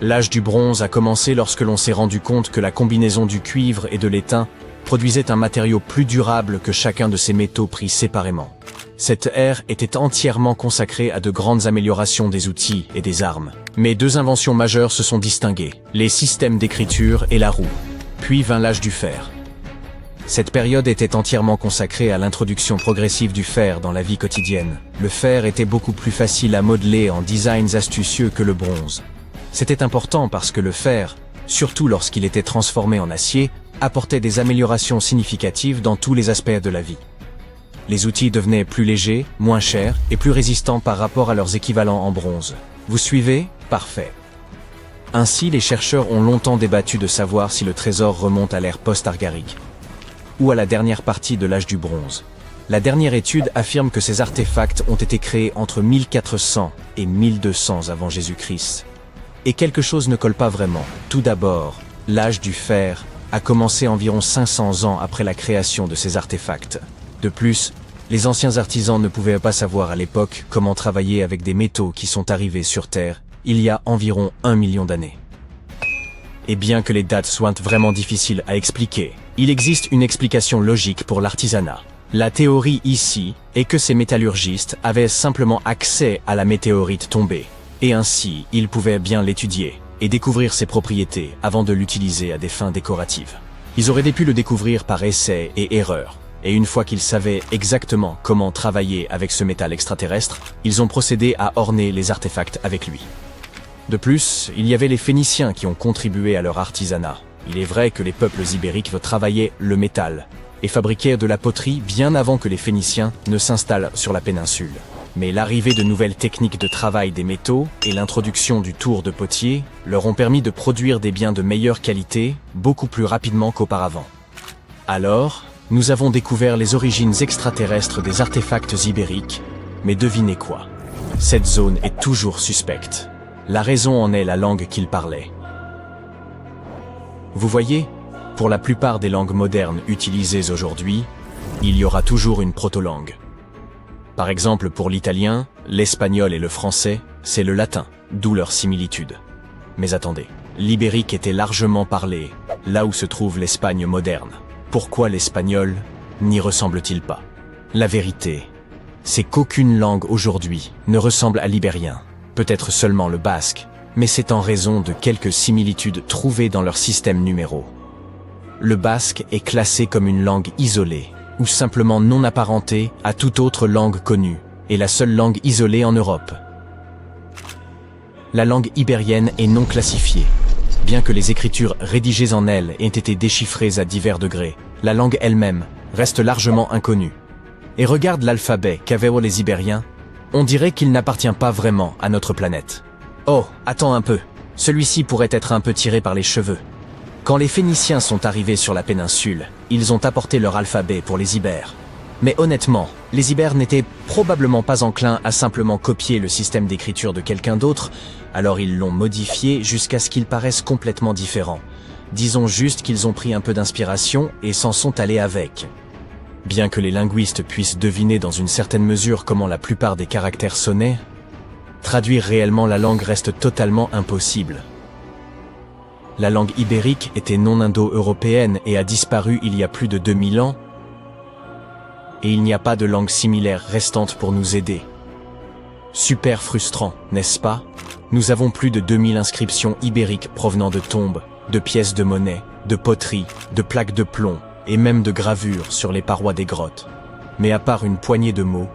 L'âge du bronze a commencé lorsque l'on s'est rendu compte que la combinaison du cuivre et de l'étain produisait un matériau plus durable que chacun de ces métaux pris séparément. Cette ère était entièrement consacrée à de grandes améliorations des outils et des armes. Mais deux inventions majeures se sont distinguées, les systèmes d'écriture et la roue. Puis vint l'âge du fer. Cette période était entièrement consacrée à l'introduction progressive du fer dans la vie quotidienne. Le fer était beaucoup plus facile à modeler en designs astucieux que le bronze. C'était important parce que le fer, surtout lorsqu'il était transformé en acier, apportait des améliorations significatives dans tous les aspects de la vie. Les outils devenaient plus légers, moins chers et plus résistants par rapport à leurs équivalents en bronze. Vous suivez? Parfait. Ainsi, les chercheurs ont longtemps débattu de savoir si le trésor remonte à l'ère post-argarique ou à la dernière partie de l'âge du bronze. La dernière étude affirme que ces artefacts ont été créés entre 1400 et 1200 avant Jésus-Christ. Et quelque chose ne colle pas vraiment. Tout d'abord, l'âge du fer a commencé environ 500 ans après la création de ces artefacts. De plus, les anciens artisans ne pouvaient pas savoir à l'époque comment travailler avec des métaux qui sont arrivés sur Terre il y a environ 1 million d'années. Et bien que les dates soient vraiment difficiles à expliquer, il existe une explication logique pour l'artisanat. La théorie ici est que ces métallurgistes avaient simplement accès à la météorite tombée, et ainsi ils pouvaient bien l'étudier et découvrir ses propriétés avant de l'utiliser à des fins décoratives. Ils auraient pu le découvrir par essai et erreur, et une fois qu'ils savaient exactement comment travailler avec ce métal extraterrestre, ils ont procédé à orner les artefacts avec lui. De plus, il y avait les Phéniciens qui ont contribué à leur artisanat. Il est vrai que les peuples ibériques travaillaient le métal et fabriquaient de la poterie bien avant que les Phéniciens ne s'installent sur la péninsule. Mais l'arrivée de nouvelles techniques de travail des métaux et l'introduction du tour de potier leur ont permis de produire des biens de meilleure qualité beaucoup plus rapidement qu'auparavant. Alors, nous avons découvert les origines extraterrestres des artefacts ibériques, mais devinez quoi? Cette zone est toujours suspecte. La raison en est la langue qu'ils parlaient. Vous voyez, pour la plupart des langues modernes utilisées aujourd'hui, il y aura toujours une proto-langue. Par exemple, pour l'italien, l'espagnol et le français, c'est le latin, d'où leur similitude. Mais attendez, l'ibérique était largement parlé, là où se trouve l'Espagne moderne. Pourquoi l'espagnol n'y ressemble-t-il pas? La vérité, c'est qu'aucune langue aujourd'hui ne ressemble à l'ibérien. Peut-être seulement le basque, mais c'est en raison de quelques similitudes trouvées dans leur système numéraux. Le basque est classé comme une langue isolée, ou simplement non apparentée à toute autre langue connue, et la seule langue isolée en Europe. La langue ibérienne est non classifiée. Bien que les écritures rédigées en elle aient été déchiffrées à divers degrés, la langue elle-même reste largement inconnue. Et regarde l'alphabet qu'avaient les Ibériens, on dirait qu'il n'appartient pas vraiment à notre planète. Oh, attends un peu, celui-ci pourrait être un peu tiré par les cheveux. Quand les Phéniciens sont arrivés sur la péninsule, ils ont apporté leur alphabet pour les Ibères. Mais honnêtement, les Ibères n'étaient probablement pas enclins à simplement copier le système d'écriture de quelqu'un d'autre, alors ils l'ont modifié jusqu'à ce qu'il paraisse complètement différent. Disons juste qu'ils ont pris un peu d'inspiration et s'en sont allés avec. Bien que les linguistes puissent deviner dans une certaine mesure comment la plupart des caractères sonnaient, traduire réellement la langue reste totalement impossible. La langue ibérique était non indo-européenne et a disparu il y a plus de 2000 ans, et il n'y a pas de langue similaire restante pour nous aider. Super frustrant, n'est-ce pas? Nous avons plus de 2000 inscriptions ibériques provenant de tombes, de pièces de monnaie, de poteries, de plaques de plomb, et même de gravures sur les parois des grottes. Mais à part une poignée de mots,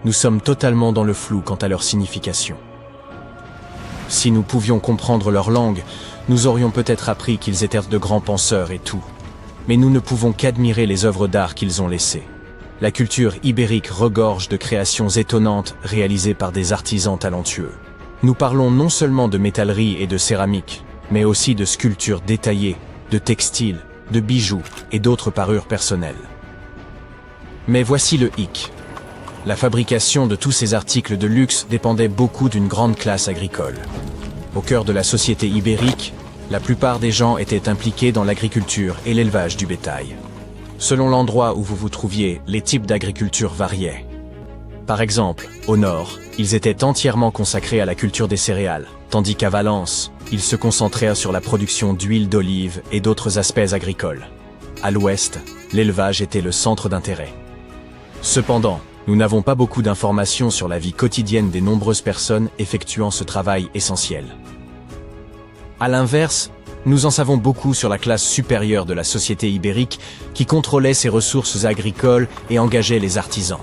nous sommes totalement dans le flou quant à leur signification. Si nous pouvions comprendre leur langue, nous aurions peut-être appris qu'ils étaient de grands penseurs et tout. Mais nous ne pouvons qu'admirer les œuvres d'art qu'ils ont laissées. La culture ibérique regorge de créations étonnantes réalisées par des artisans talentueux. Nous parlons non seulement de métallerie et de céramique, mais aussi de sculptures détaillées, de textiles, de bijoux et d'autres parures personnelles. Mais voici le hic. La fabrication de tous ces articles de luxe dépendait beaucoup d'une grande classe agricole. Au cœur de la société ibérique, la plupart des gens étaient impliqués dans l'agriculture et l'élevage du bétail. Selon l'endroit où vous vous trouviez, les types d'agriculture variaient. Par exemple, au nord, ils étaient entièrement consacrés à la culture des céréales, tandis qu'à Valence, ils se concentrèrent sur la production d'huile d'olive et d'autres aspects agricoles. À l'ouest, l'élevage était le centre d'intérêt. Cependant, nous n'avons pas beaucoup d'informations sur la vie quotidienne des nombreuses personnes effectuant ce travail essentiel. À l'inverse, Nous en savons beaucoup sur la classe supérieure de la société ibérique qui contrôlait ses ressources agricoles et engageait les artisans.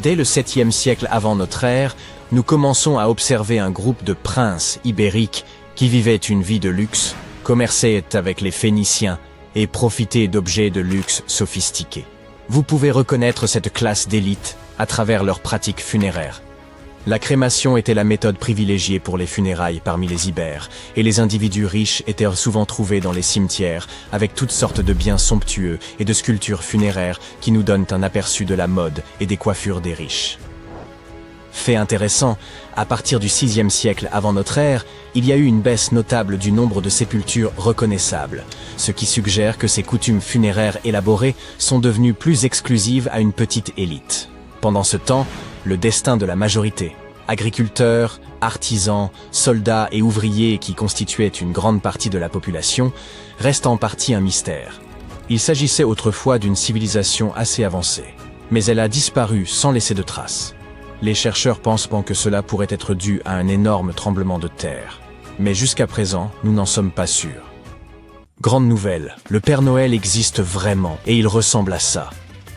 Dès le 7e siècle avant notre ère, nous commençons à observer un groupe de princes ibériques qui vivaient une vie de luxe, commerçaient avec les Phéniciens et profitaient d'objets de luxe sophistiqués. Vous pouvez reconnaître cette classe d'élite à travers leurs pratiques funéraires. La crémation était la méthode privilégiée pour les funérailles parmi les Ibères, et les individus riches étaient souvent trouvés dans les cimetières, avec toutes sortes de biens somptueux et de sculptures funéraires qui nous donnent un aperçu de la mode et des coiffures des riches. Fait intéressant, à partir du 6e siècle avant notre ère, il y a eu une baisse notable du nombre de sépultures reconnaissables, ce qui suggère que ces coutumes funéraires élaborées sont devenues plus exclusives à une petite élite. Pendant ce temps, le destin de la majorité, agriculteurs, artisans, soldats et ouvriers qui constituaient une grande partie de la population, reste en partie un mystère. Il s'agissait autrefois d'une civilisation assez avancée, mais elle a disparu sans laisser de traces. Les chercheurs pensent que cela pourrait être dû à un énorme tremblement de terre, mais jusqu'à présent, nous n'en sommes pas sûrs. Grande nouvelle, le Père Noël existe vraiment et il ressemble à ça.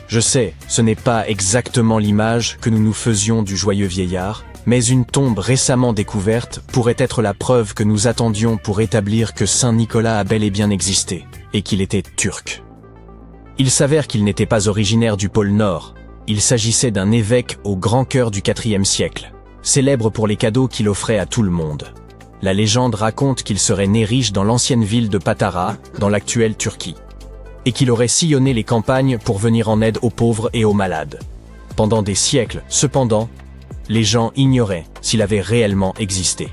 Je sais, ce n'est pas exactement l'image que nous nous faisions du joyeux vieillard, mais une tombe récemment découverte pourrait être la preuve que nous attendions pour établir que Saint Nicolas a bel et bien existé, et qu'il était turc. Il s'avère qu'il n'était pas originaire du pôle Nord, il s'agissait d'un évêque au grand cœur du IVe siècle, célèbre pour les cadeaux qu'il offrait à tout le monde. La légende raconte qu'il serait né riche dans l'ancienne ville de Patara, dans l'actuelle Turquie, et qu'il aurait sillonné les campagnes pour venir en aide aux pauvres et aux malades. Pendant des siècles, cependant, les gens ignoraient s'il avait réellement existé.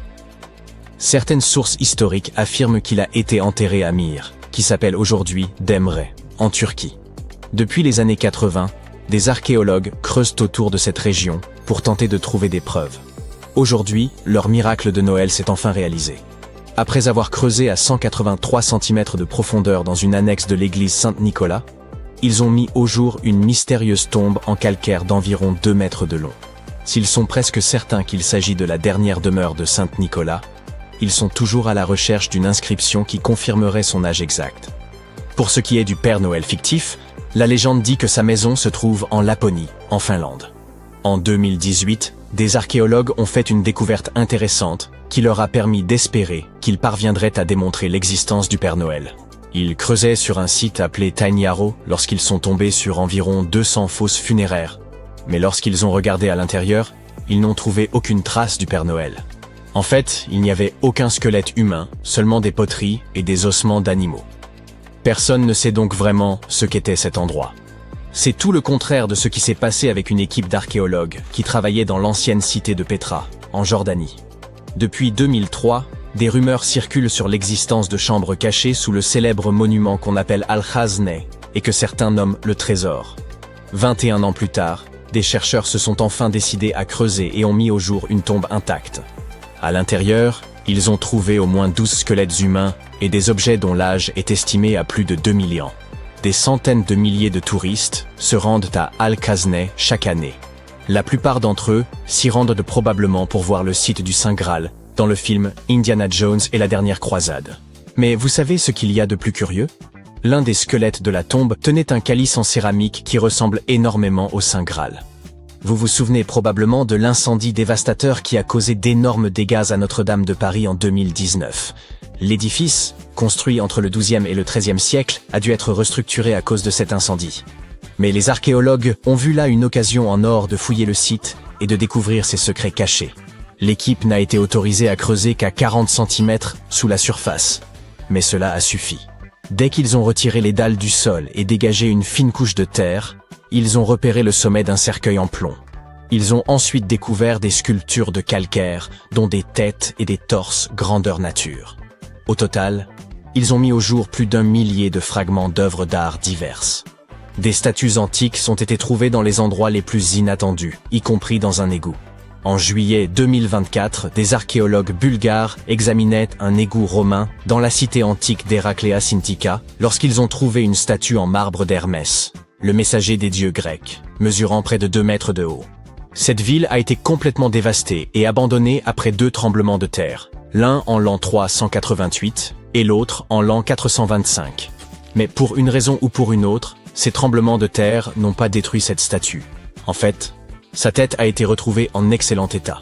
Certaines sources historiques affirment qu'il a été enterré à Mir, qui s'appelle aujourd'hui Demre, en Turquie. Depuis les années 80, des archéologues creusent autour de cette région pour tenter de trouver des preuves. Aujourd'hui, leur miracle de Noël s'est enfin réalisé. Après avoir creusé à 183 cm de profondeur dans une annexe de l'église Saint-Nicolas, ils ont mis au jour une mystérieuse tombe en calcaire d'environ 2 mètres de long. S'ils sont presque certains qu'il s'agit de la dernière demeure de Saint-Nicolas, ils sont toujours à la recherche d'une inscription qui confirmerait son âge exact. Pour ce qui est du Père Noël fictif, la légende dit que sa maison se trouve en Laponie, en Finlande. En 2018, des archéologues ont fait une découverte intéressante qui leur a permis d'espérer qu'ils parviendraient à démontrer l'existence du Père Noël. Ils creusaient sur un site appelé Tiny Arrow lorsqu'ils sont tombés sur environ 200 fosses funéraires. Mais lorsqu'ils ont regardé à l'intérieur, ils n'ont trouvé aucune trace du Père Noël. En fait, il n'y avait aucun squelette humain, seulement des poteries et des ossements d'animaux. Personne ne sait donc vraiment ce qu'était cet endroit. C'est tout le contraire de ce qui s'est passé avec une équipe d'archéologues qui travaillait dans l'ancienne cité de Petra, en Jordanie. Depuis 2003, des rumeurs circulent sur l'existence de chambres cachées sous le célèbre monument qu'on appelle Al-Khazneh et que certains nomment le trésor. 21 ans plus tard, des chercheurs se sont enfin décidés à creuser et ont mis au jour une tombe intacte. À l'intérieur, ils ont trouvé au moins 12 squelettes humains et des objets dont l'âge est estimé à plus de 2000 ans. Des centaines de milliers de touristes se rendent à Al-Khazneh chaque année. La plupart d'entre eux s'y rendent probablement pour voir le site du Saint Graal dans le film Indiana Jones et la dernière croisade. Mais vous savez ce qu'il y a de plus curieux ? L'un des squelettes de la tombe tenait un calice en céramique qui ressemble énormément au Saint Graal. Vous vous souvenez probablement de l'incendie dévastateur qui a causé d'énormes dégâts à Notre-Dame de Paris en 2019. L'édifice, construit entre le XIIe et le XIIIe siècle, a dû être restructuré à cause de cet incendie. Mais les archéologues ont vu là une occasion en or de fouiller le site et de découvrir ses secrets cachés. L'équipe n'a été autorisée à creuser qu'à 40 cm sous la surface, mais cela a suffi. Dès qu'ils ont retiré les dalles du sol et dégagé une fine couche de terre, ils ont repéré le sommet d'un cercueil en plomb. Ils ont ensuite découvert des sculptures de calcaire, dont des têtes et des torses grandeur nature. Au total, ils ont mis au jour plus d'1 millier de fragments d'œuvres d'art diverses. Des statues antiques ont été trouvées dans les endroits les plus inattendus, y compris dans un égout. En juillet 2024, des archéologues bulgares examinaient un égout romain dans la cité antique d'Hérakléa Sintika lorsqu'ils ont trouvé une statue en marbre d'Hermès, le messager des dieux grecs, mesurant près de 2 mètres de haut. Cette ville a été complètement dévastée et abandonnée après 2 tremblements de terre, l'un en l'an 388 et l'autre en l'an 425. Mais pour une raison ou pour une autre, ces tremblements de terre n'ont pas détruit cette statue. En fait, sa tête a été retrouvée en excellent état.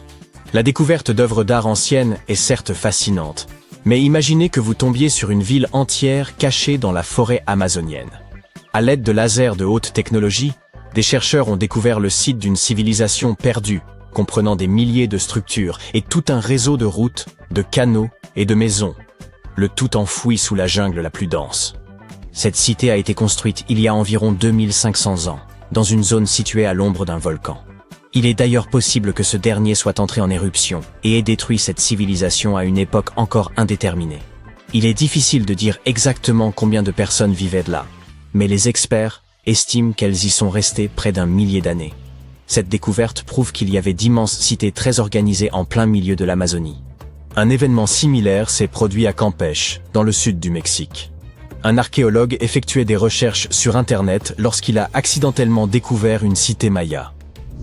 La découverte d'œuvres d'art anciennes est certes fascinante, mais imaginez que vous tombiez sur une ville entière cachée dans la forêt amazonienne. À l'aide de lasers de haute technologie, des chercheurs ont découvert le site d'une civilisation perdue, comprenant des milliers de structures et tout un réseau de routes, de canaux et de maisons, le tout enfoui sous la jungle la plus dense. Cette cité a été construite il y a environ 2500 ans, dans une zone située à l'ombre d'un volcan. Il est d'ailleurs possible que ce dernier soit entré en éruption et ait détruit cette civilisation à une époque encore indéterminée. Il est difficile de dire exactement combien de personnes vivaient là, mais les experts estiment qu'elles y sont restées près d'un millier d'années. Cette découverte prouve qu'il y avait d'immenses cités très organisées en plein milieu de l'Amazonie. Un événement similaire s'est produit à Campeche, dans le sud du Mexique. Un archéologue effectuait des recherches sur Internet lorsqu'il a accidentellement découvert une cité maya.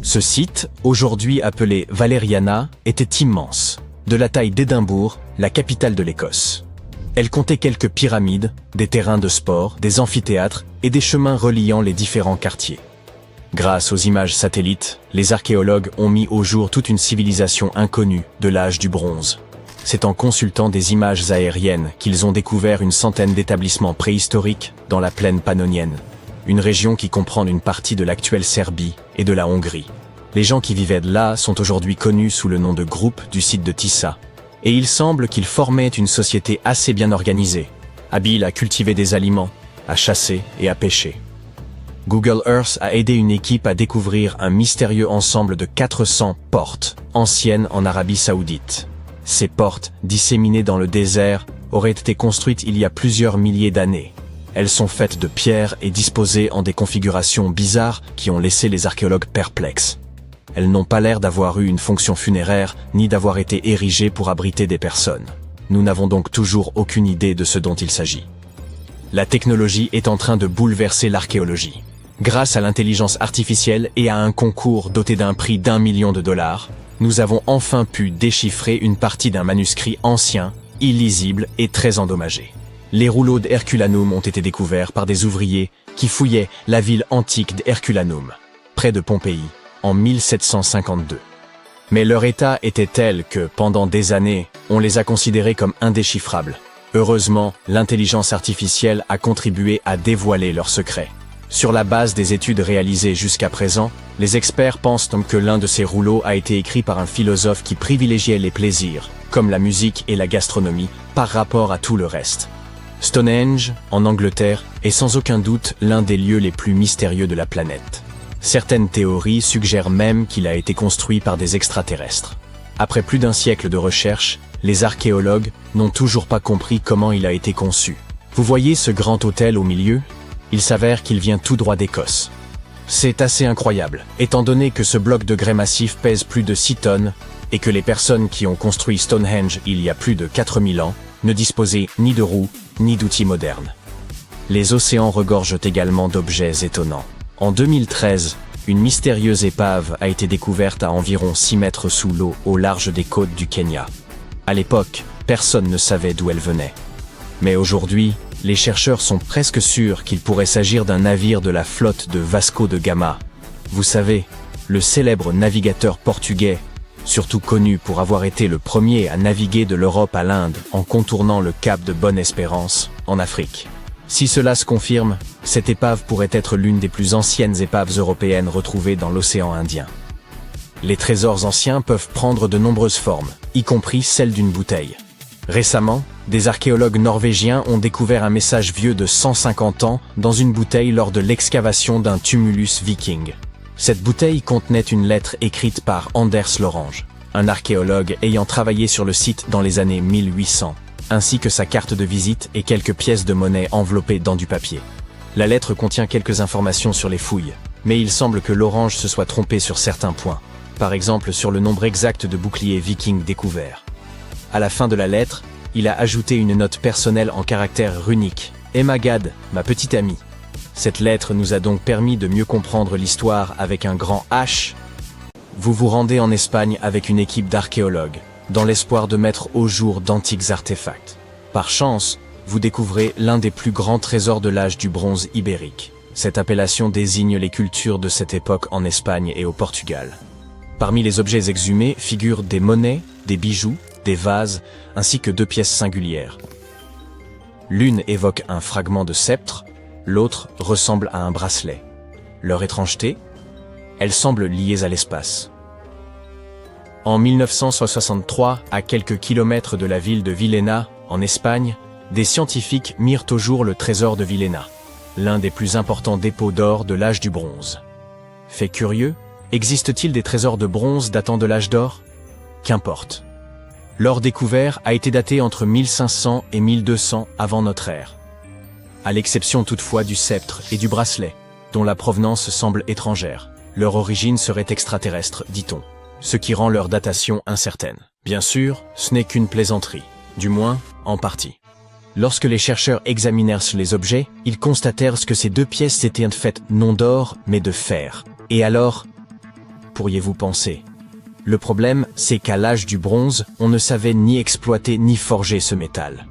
Ce site, aujourd'hui appelé Valeriana, était immense, de la taille d'Édimbourg, la capitale de l'Écosse. Elle comptait quelques pyramides, des terrains de sport, des amphithéâtres et des chemins reliant les différents quartiers. Grâce aux images satellites, les archéologues ont mis au jour toute une civilisation inconnue de l'âge du bronze. C'est en consultant des images aériennes qu'ils ont découvert une centaine d'établissements préhistoriques dans la plaine pannonienne, une région qui comprend une partie de l'actuelle Serbie et de la Hongrie. Les gens qui vivaient là sont aujourd'hui connus sous le nom de groupe du site de Tissa, et il semble qu'ils formaient une société assez bien organisée, habile à cultiver des aliments, à chasser et à pêcher. Google Earth a aidé une équipe à découvrir un mystérieux ensemble de 400 portes anciennes en Arabie Saoudite. Ces portes, disséminées dans le désert, auraient été construites il y a plusieurs milliers d'années. Elles sont faites de pierre et disposées en des configurations bizarres qui ont laissé les archéologues perplexes. Elles n'ont pas l'air d'avoir eu une fonction funéraire, ni d'avoir été érigées pour abriter des personnes. Nous n'avons donc toujours aucune idée de ce dont il s'agit. La technologie est en train de bouleverser l'archéologie. Grâce à l'intelligence artificielle et à un concours doté d'un prix d'1 million de dollars, nous avons enfin pu déchiffrer une partie d'un manuscrit ancien, illisible et très endommagé. Les rouleaux d'Herculanum ont été découverts par des ouvriers qui fouillaient la ville antique d'Herculanum, près de Pompéi, en 1752. Mais leur état était tel que, pendant des années, on les a considérés comme indéchiffrables. Heureusement, l'intelligence artificielle a contribué à dévoiler leurs secrets. Sur la base des études réalisées jusqu'à présent, les experts pensent donc que l'un de ces rouleaux a été écrit par un philosophe qui privilégiait les plaisirs, comme la musique et la gastronomie, par rapport à tout le reste. Stonehenge, en Angleterre, est sans aucun doute l'un des lieux les plus mystérieux de la planète. Certaines théories suggèrent même qu'il a été construit par des extraterrestres. Après plus d'un siècle de recherche, les archéologues n'ont toujours pas compris comment il a été conçu. Vous voyez ce grand autel au milieu ? Il s'avère qu'il vient tout droit d'Écosse. C'est assez incroyable, étant donné que ce bloc de grès massif pèse plus de 6 tonnes et que les personnes qui ont construit Stonehenge il y a plus de 4000 ans ne disposaient ni de roues, ni d'outils modernes. Les océans regorgent également d'objets étonnants. En 2013, une mystérieuse épave a été découverte à environ 6 mètres sous l'eau au large des côtes du Kenya. À l'époque, personne ne savait d'où elle venait. Mais aujourd'hui, les chercheurs sont presque sûrs qu'il pourrait s'agir d'un navire de la flotte de Vasco de Gama. Vous savez, le célèbre navigateur portugais, surtout connu pour avoir été le premier à naviguer de l'Europe à l'Inde en contournant le cap de Bonne-Espérance, en Afrique. Si cela se confirme, cette épave pourrait être l'une des plus anciennes épaves européennes retrouvées dans l'océan Indien. Les trésors anciens peuvent prendre de nombreuses formes, y compris celle d'une bouteille. Récemment, des archéologues norvégiens ont découvert un message vieux de 150 ans dans une bouteille lors de l'excavation d'un tumulus viking. Cette bouteille contenait une lettre écrite par Anders Lorange, un archéologue ayant travaillé sur le site dans les années 1800, ainsi que sa carte de visite et quelques pièces de monnaie enveloppées dans du papier. La lettre contient quelques informations sur les fouilles, mais il semble que Lorange se soit trompé sur certains points, par exemple sur le nombre exact de boucliers vikings découverts. À la fin de la lettre, il a ajouté une note personnelle en caractères runiques. « Emagad, ma petite amie. » Cette lettre nous a donc permis de mieux comprendre l'histoire avec un grand H. Vous vous rendez en Espagne avec une équipe d'archéologues, dans l'espoir de mettre au jour d'antiques artefacts. Par chance, vous découvrez l'un des plus grands trésors de l'âge du bronze ibérique. Cette appellation désigne les cultures de cette époque en Espagne et au Portugal. Parmi les objets exhumés figurent des monnaies, des bijoux, des vases, ainsi que 2 pièces singulières. L'une évoque un fragment de sceptre, l'autre ressemble à un bracelet. Leur étrangeté? Elles semblent liées à l'espace. En 1963, à quelques kilomètres de la ville de Villena, en Espagne, des scientifiques mirent au jour le trésor de Villena, l'un des plus importants dépôts d'or de l'âge du bronze. Fait curieux, existe-t-il des trésors de bronze datant de l'âge d'or? Qu'importe. L'or découvert a été daté entre 1500 et 1200 avant notre ère. À l'exception toutefois du sceptre et du bracelet, dont la provenance semble étrangère. Leur origine serait extraterrestre, dit-on, ce qui rend leur datation incertaine. Bien sûr, ce n'est qu'une plaisanterie, du moins, en partie. Lorsque les chercheurs examinèrent les objets, ils constatèrent que ces 2 pièces étaient faites non d'or, mais de fer. Et alors, pourriez-vous penser? Le problème, c'est qu'à l'âge du bronze, on ne savait ni exploiter ni forger ce métal.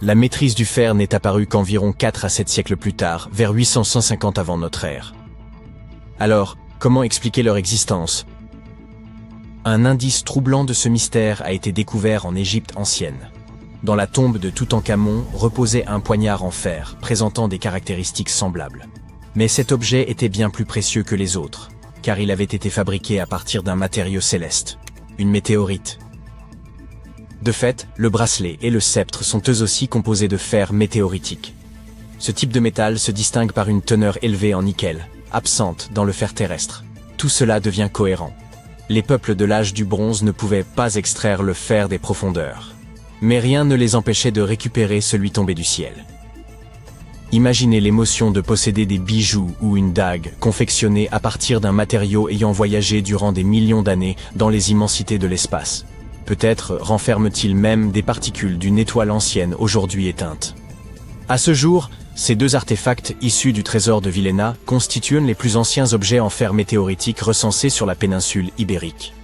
La maîtrise du fer n'est apparue qu'environ 4 à 7 siècles plus tard, vers 850 avant notre ère. Alors, comment expliquer leur existence? Un indice troublant de ce mystère a été découvert en Égypte ancienne. Dans la tombe de Toutankhamon reposait un poignard en fer, présentant des caractéristiques semblables. Mais cet objet était bien plus précieux que les autres, car il avait été fabriqué à partir d'un matériau céleste, une météorite. De fait, le bracelet et le sceptre sont eux aussi composés de fer météoritique. Ce type de métal se distingue par une teneur élevée en nickel, absente dans le fer terrestre. Tout cela devient cohérent. Les peuples de l'âge du bronze ne pouvaient pas extraire le fer des profondeurs. Mais rien ne les empêchait de récupérer celui tombé du ciel. Imaginez l'émotion de posséder des bijoux ou une dague confectionnée à partir d'un matériau ayant voyagé durant des millions d'années dans les immensités de l'espace. Peut-être renferme-t-il même des particules d'une étoile ancienne aujourd'hui éteinte. À ce jour, ces 2 artefacts issus du trésor de Villena constituent les plus anciens objets en fer météoritique recensés sur la péninsule ibérique.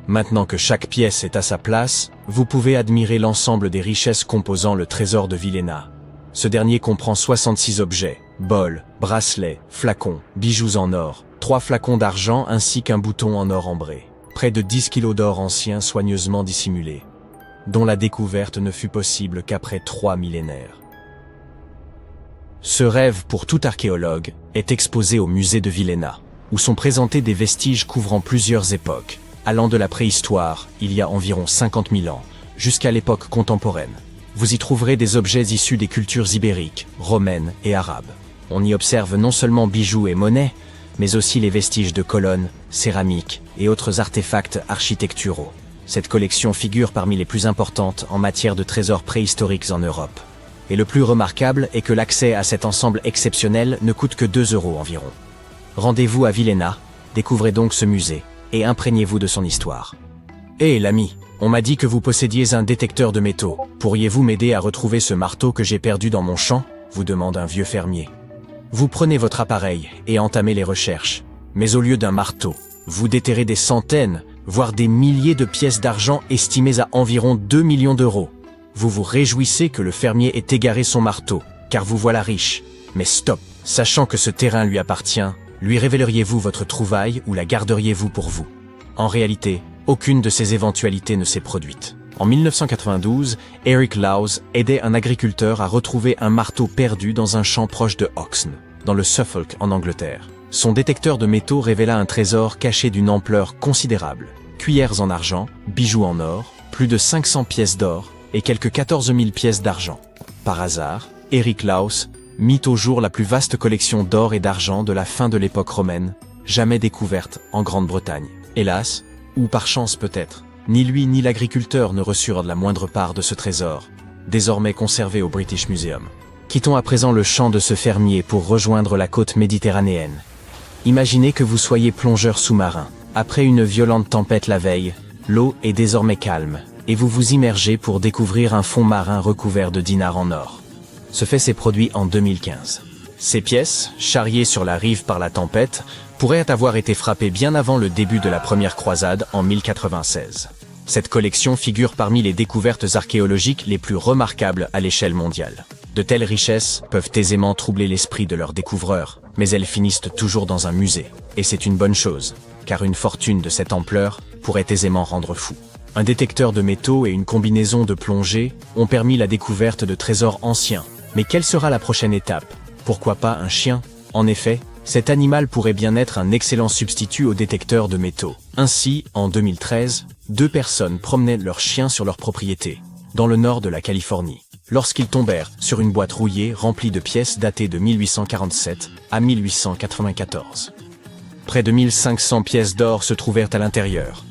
Maintenant que chaque pièce est à sa place, vous pouvez admirer l'ensemble des richesses composant le trésor de Villena. Ce dernier comprend 66 objets, bols, bracelets, flacons, bijoux en or, 3 flacons d'argent ainsi qu'un bouton en or ambré. Près de 10 kilos d'or ancien soigneusement dissimulé, dont la découverte ne fut possible qu'après 3 millénaires. Ce rêve pour tout archéologue est exposé au musée de Villena, où sont présentés des vestiges couvrant plusieurs époques, allant de la préhistoire, il y a environ 50 000 ans, jusqu'à l'époque contemporaine. Vous y trouverez des objets issus des cultures ibériques, romaines et arabes. On y observe non seulement bijoux et monnaies, mais aussi les vestiges de colonnes, céramiques et autres artefacts architecturaux. Cette collection figure parmi les plus importantes en matière de trésors préhistoriques en Europe. Et le plus remarquable est que l'accès à cet ensemble exceptionnel ne coûte que 2 € environ. Rendez-vous à Villena, découvrez donc ce musée, et imprégnez-vous de son histoire. Hé l'ami, on m'a dit que vous possédiez un détecteur de métaux. Pourriez-vous m'aider à retrouver ce marteau que j'ai perdu dans mon champ? Vous demande un vieux fermier. Vous prenez votre appareil et entamez les recherches. Mais au lieu d'un marteau, vous déterrez des centaines, voire des milliers de pièces d'argent estimées à environ 2 millions d'euros. Vous vous réjouissez que le fermier ait égaré son marteau, car vous voilà riche. Mais stop, sachant que ce terrain lui appartient, lui révéleriez-vous votre trouvaille ou la garderiez-vous pour vous? En réalité, aucune de ces éventualités ne s'est produite. En 1992, Eric Lowes aidait un agriculteur à retrouver un marteau perdu dans un champ proche de Oxon, dans le Suffolk en Angleterre. Son détecteur de métaux révéla un trésor caché d'une ampleur considérable. Cuillères en argent, bijoux en or, plus de 500 pièces d'or et quelques 14 000 pièces d'argent. Par hasard, Eric Lowes mit au jour la plus vaste collection d'or et d'argent de la fin de l'époque romaine, jamais découverte en Grande-Bretagne. Hélas, ou par chance peut-être, ni lui ni l'agriculteur ne reçurent la moindre part de ce trésor, désormais conservé au British Museum. Quittons à présent le champ de ce fermier pour rejoindre la côte méditerranéenne. Imaginez que vous soyez plongeur sous-marin. Après une violente tempête la veille, l'eau est désormais calme, et vous vous immergez pour découvrir un fond marin recouvert de dinars en or. Ce fait s'est produit en 2015. Ces pièces, charriées sur la rive par la tempête, pourraient avoir été frappées bien avant le début de la première croisade en 1096. Cette collection figure parmi les découvertes archéologiques les plus remarquables à l'échelle mondiale. De telles richesses peuvent aisément troubler l'esprit de leurs découvreurs, mais elles finissent toujours dans un musée. Et c'est une bonne chose, car une fortune de cette ampleur pourrait aisément rendre fou. Un détecteur de métaux et une combinaison de plongée ont permis la découverte de trésors anciens. Mais quelle sera la prochaine étape? Pourquoi pas un chien? En effet, cet animal pourrait bien être un excellent substitut au détecteur de métaux. Ainsi, en 2013, 2 personnes promenaient leurs chiens sur leur propriété, dans le nord de la Californie, lorsqu'ils tombèrent sur une boîte rouillée remplie de pièces datées de 1847 à 1894. Près de 1500 pièces d'or se trouvèrent à l'intérieur.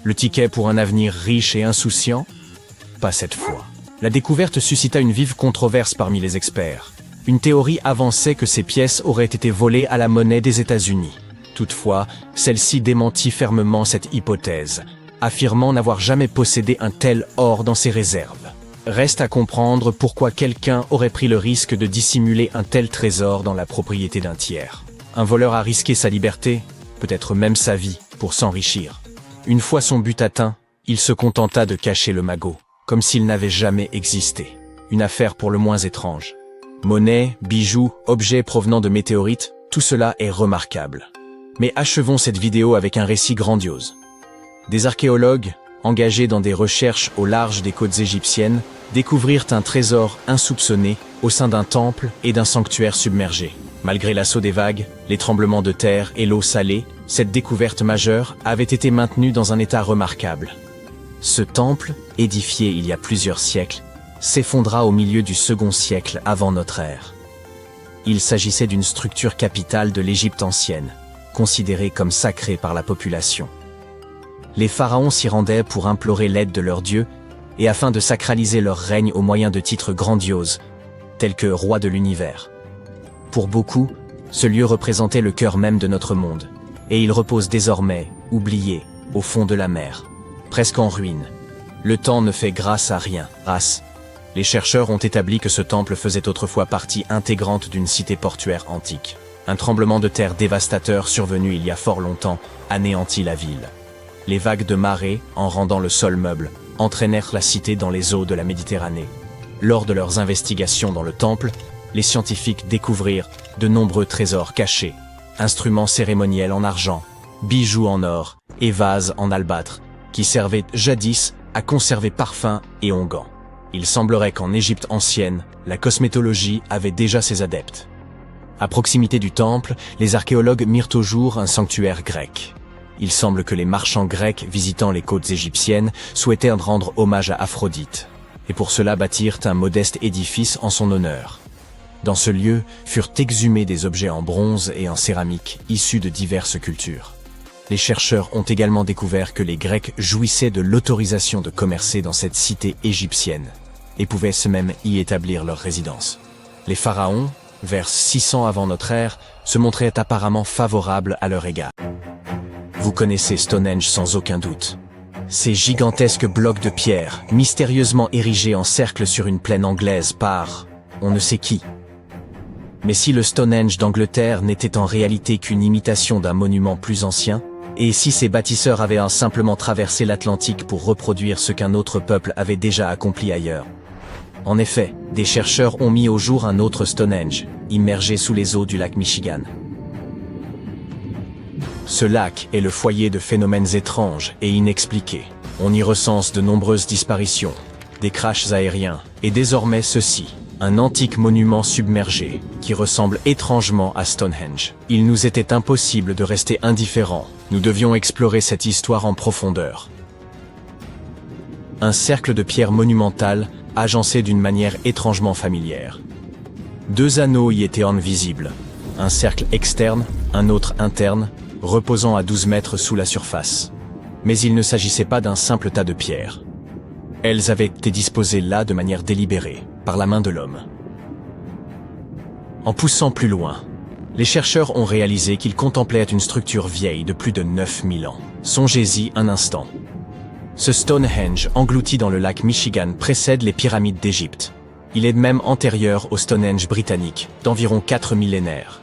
Le ticket pour un avenir riche et insouciant? Pas cette fois. La découverte suscita une vive controverse parmi les experts. Une théorie avançait que ces pièces auraient été volées à la monnaie des États-Unis. Toutefois, celle-ci démentit fermement cette hypothèse, affirmant n'avoir jamais possédé un tel or dans ses réserves. Reste à comprendre pourquoi quelqu'un aurait pris le risque de dissimuler un tel trésor dans la propriété d'un tiers. Un voleur a risqué sa liberté, peut-être même sa vie, pour s'enrichir. Une fois son but atteint, il se contenta de cacher le magot, comme s'il n'avait jamais existé. Une affaire pour le moins étrange. Monnaie, bijoux, objets provenant de météorites, tout cela est remarquable. Mais achevons cette vidéo avec un récit grandiose. Des archéologues, engagés dans des recherches au large des côtes égyptiennes, découvrirent un trésor insoupçonné au sein d'un temple et d'un sanctuaire submergé. Malgré l'assaut des vagues, les tremblements de terre et l'eau salée, cette découverte majeure avait été maintenue dans un état remarquable. Ce temple, édifié il y a plusieurs siècles, s'effondra au milieu du second siècle avant notre ère. Il s'agissait d'une structure capitale de l'Égypte ancienne, considérée comme sacrée par la population. Les pharaons s'y rendaient pour implorer l'aide de leurs dieux et afin de sacraliser leur règne au moyen de titres grandioses, tels que roi de l'univers. Pour beaucoup, ce lieu représentait le cœur même de notre monde, et il repose désormais, oublié, au fond de la mer, presque en ruine. Le temps ne fait grâce à rien, Les chercheurs ont établi que ce temple faisait autrefois partie intégrante d'une cité portuaire antique. Un tremblement de terre dévastateur survenu il y a fort longtemps anéantit la ville. Les vagues de marée, en rendant le sol meuble, entraînèrent la cité dans les eaux de la Méditerranée. Lors de leurs investigations dans le temple, les scientifiques découvrirent de nombreux trésors cachés, instruments cérémoniels en argent, bijoux en or et vases en albâtre, qui servaient jadis à conserver parfums et onguents. Il semblerait qu'en Égypte ancienne, la cosmétologie avait déjà ses adeptes. À proximité du temple, les archéologues mirent au jour un sanctuaire grec. Il semble que les marchands grecs visitant les côtes égyptiennes souhaitaient rendre hommage à Aphrodite, et pour cela bâtirent un modeste édifice en son honneur. Dans ce lieu furent exhumés des objets en bronze et en céramique issus de diverses cultures. Les chercheurs ont également découvert que les Grecs jouissaient de l'autorisation de commercer dans cette cité égyptienne et pouvaient même y établir leur résidence. Les pharaons, vers 600 avant notre ère, se montraient apparemment favorables à leur égard. Vous connaissez Stonehenge sans aucun doute. Ces gigantesques blocs de pierre, mystérieusement érigés en cercle sur une plaine anglaise par on ne sait qui. Mais si le Stonehenge d'Angleterre n'était en réalité qu'une imitation d'un monument plus ancien, et si ces bâtisseurs avaient simplement traversé l'Atlantique pour reproduire ce qu'un autre peuple avait déjà accompli ailleurs. En effet, des chercheurs ont mis au jour un autre Stonehenge, immergé sous les eaux du lac Michigan. Ce lac est le foyer de phénomènes étranges et inexpliqués. On y recense de nombreuses disparitions, des crashs aériens, et désormais ceci, un antique monument submergé, qui ressemble étrangement à Stonehenge. Il nous était impossible de rester indifférents, nous devions explorer cette histoire en profondeur. Un cercle de pierre monumentale, agencé d'une manière étrangement familière. 2 anneaux y étaient visibles, un cercle externe, un autre interne, reposant à 12 mètres sous la surface. Mais il ne s'agissait pas d'un simple tas de pierres. Elles avaient été disposées là de manière délibérée, par la main de l'homme. En poussant plus loin, les chercheurs ont réalisé qu'ils contemplaient une structure vieille de plus de 9000 ans. Songez-y un instant. Ce Stonehenge, englouti dans le lac Michigan, précède les pyramides d'Égypte. Il est même antérieur au Stonehenge britannique, d'environ 4 millénaires.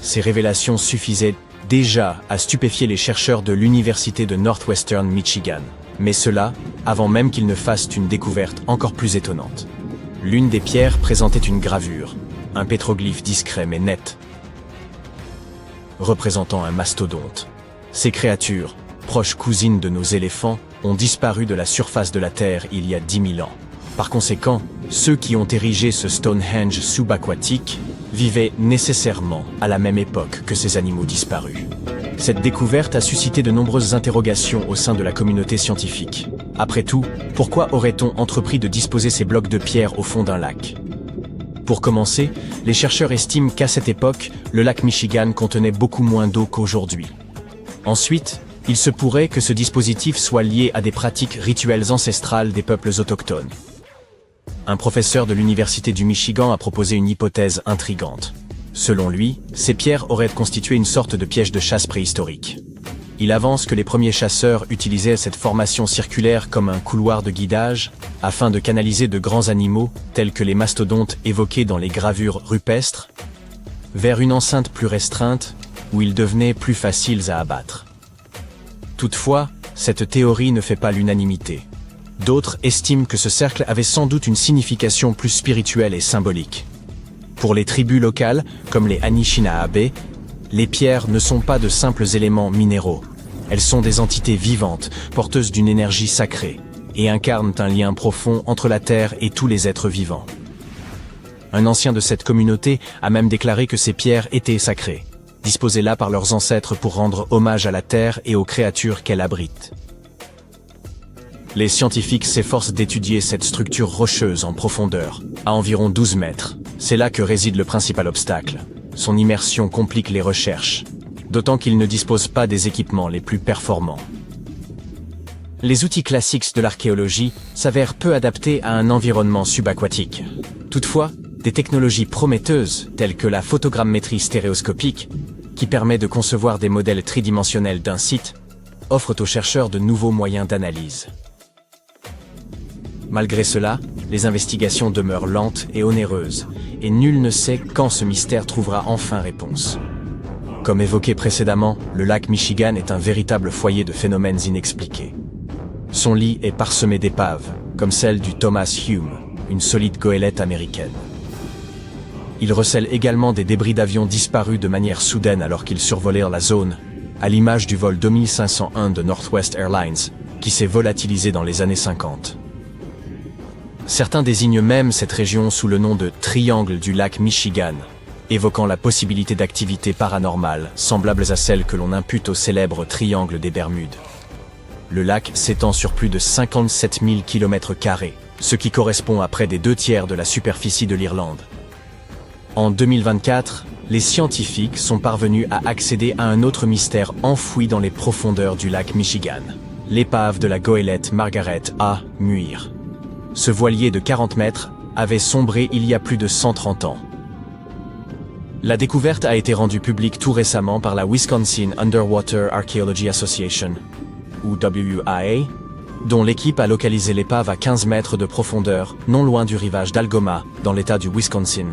Ces révélations suffisaient déjà a stupéfié les chercheurs de l'Université de Northwestern Michigan. Mais cela, avant même qu'ils ne fassent une découverte encore plus étonnante. L'une des pierres présentait une gravure, un pétroglyphe discret mais net, représentant un mastodonte. Ces créatures, proches cousines de nos éléphants, ont disparu de la surface de la Terre il y a 10 000 ans. Par conséquent, ceux qui ont érigé ce Stonehenge subaquatique vivaient nécessairement à la même époque que ces animaux disparus. Cette découverte a suscité de nombreuses interrogations au sein de la communauté scientifique. Après tout, pourquoi aurait-on entrepris de disposer ces blocs de pierre au fond d'un lac? Pour commencer, les chercheurs estiment qu'à cette époque, le lac Michigan contenait beaucoup moins d'eau qu'aujourd'hui. Ensuite, il se pourrait que ce dispositif soit lié à des pratiques rituelles ancestrales des peuples autochtones. Un professeur de l'Université du Michigan a proposé une hypothèse intrigante. Selon lui, ces pierres auraient constitué une sorte de piège de chasse préhistorique. Il avance que les premiers chasseurs utilisaient cette formation circulaire comme un couloir de guidage, afin de canaliser de grands animaux, tels que les mastodontes évoqués dans les gravures rupestres, vers une enceinte plus restreinte, où ils devenaient plus faciles à abattre. Toutefois, cette théorie ne fait pas l'unanimité. D'autres estiment que ce cercle avait sans doute une signification plus spirituelle et symbolique. Pour les tribus locales, comme les Anishinaabe, les pierres ne sont pas de simples éléments minéraux. Elles sont des entités vivantes, porteuses d'une énergie sacrée, et incarnent un lien profond entre la terre et tous les êtres vivants. Un ancien de cette communauté a même déclaré que ces pierres étaient sacrées, disposées là par leurs ancêtres pour rendre hommage à la terre et aux créatures qu'elle abrite. Les scientifiques s'efforcent d'étudier cette structure rocheuse en profondeur, à environ 12 mètres. C'est là que réside le principal obstacle. Son immersion complique les recherches, d'autant qu'ils ne disposent pas des équipements les plus performants. Les outils classiques de l'archéologie s'avèrent peu adaptés à un environnement subaquatique. Toutefois, des technologies prometteuses, telles que la photogrammétrie stéréoscopique, qui permet de concevoir des modèles tridimensionnels d'un site, offrent aux chercheurs de nouveaux moyens d'analyse. Malgré cela, les investigations demeurent lentes et onéreuses, et nul ne sait quand ce mystère trouvera enfin réponse. Comme évoqué précédemment, le lac Michigan est un véritable foyer de phénomènes inexpliqués. Son lit est parsemé d'épaves, comme celle du Thomas Hume, une solide goélette américaine. Il recèle également des débris d'avions disparus de manière soudaine alors qu'ils survolèrent la zone, à l'image du vol 2501 de Northwest Airlines, qui s'est volatilisé dans les années 50. Certains désignent même cette région sous le nom de « triangle du lac Michigan », évoquant la possibilité d'activités paranormales semblables à celles que l'on impute au célèbre triangle des Bermudes. Le lac s'étend sur plus de 57 000 km², ce qui correspond à près des 2/3 de la superficie de l'Irlande. En 2024, les scientifiques sont parvenus à accéder à un autre mystère enfoui dans les profondeurs du lac Michigan, l'épave de la goélette Margaret A. Muir. Ce voilier de 40 mètres avait sombré il y a plus de 130 ans. La découverte a été rendue publique tout récemment par la Wisconsin Underwater Archaeology Association, ou WIA, dont l'équipe a localisé l'épave à 15 mètres de profondeur, non loin du rivage d'Algoma, dans l'état du Wisconsin.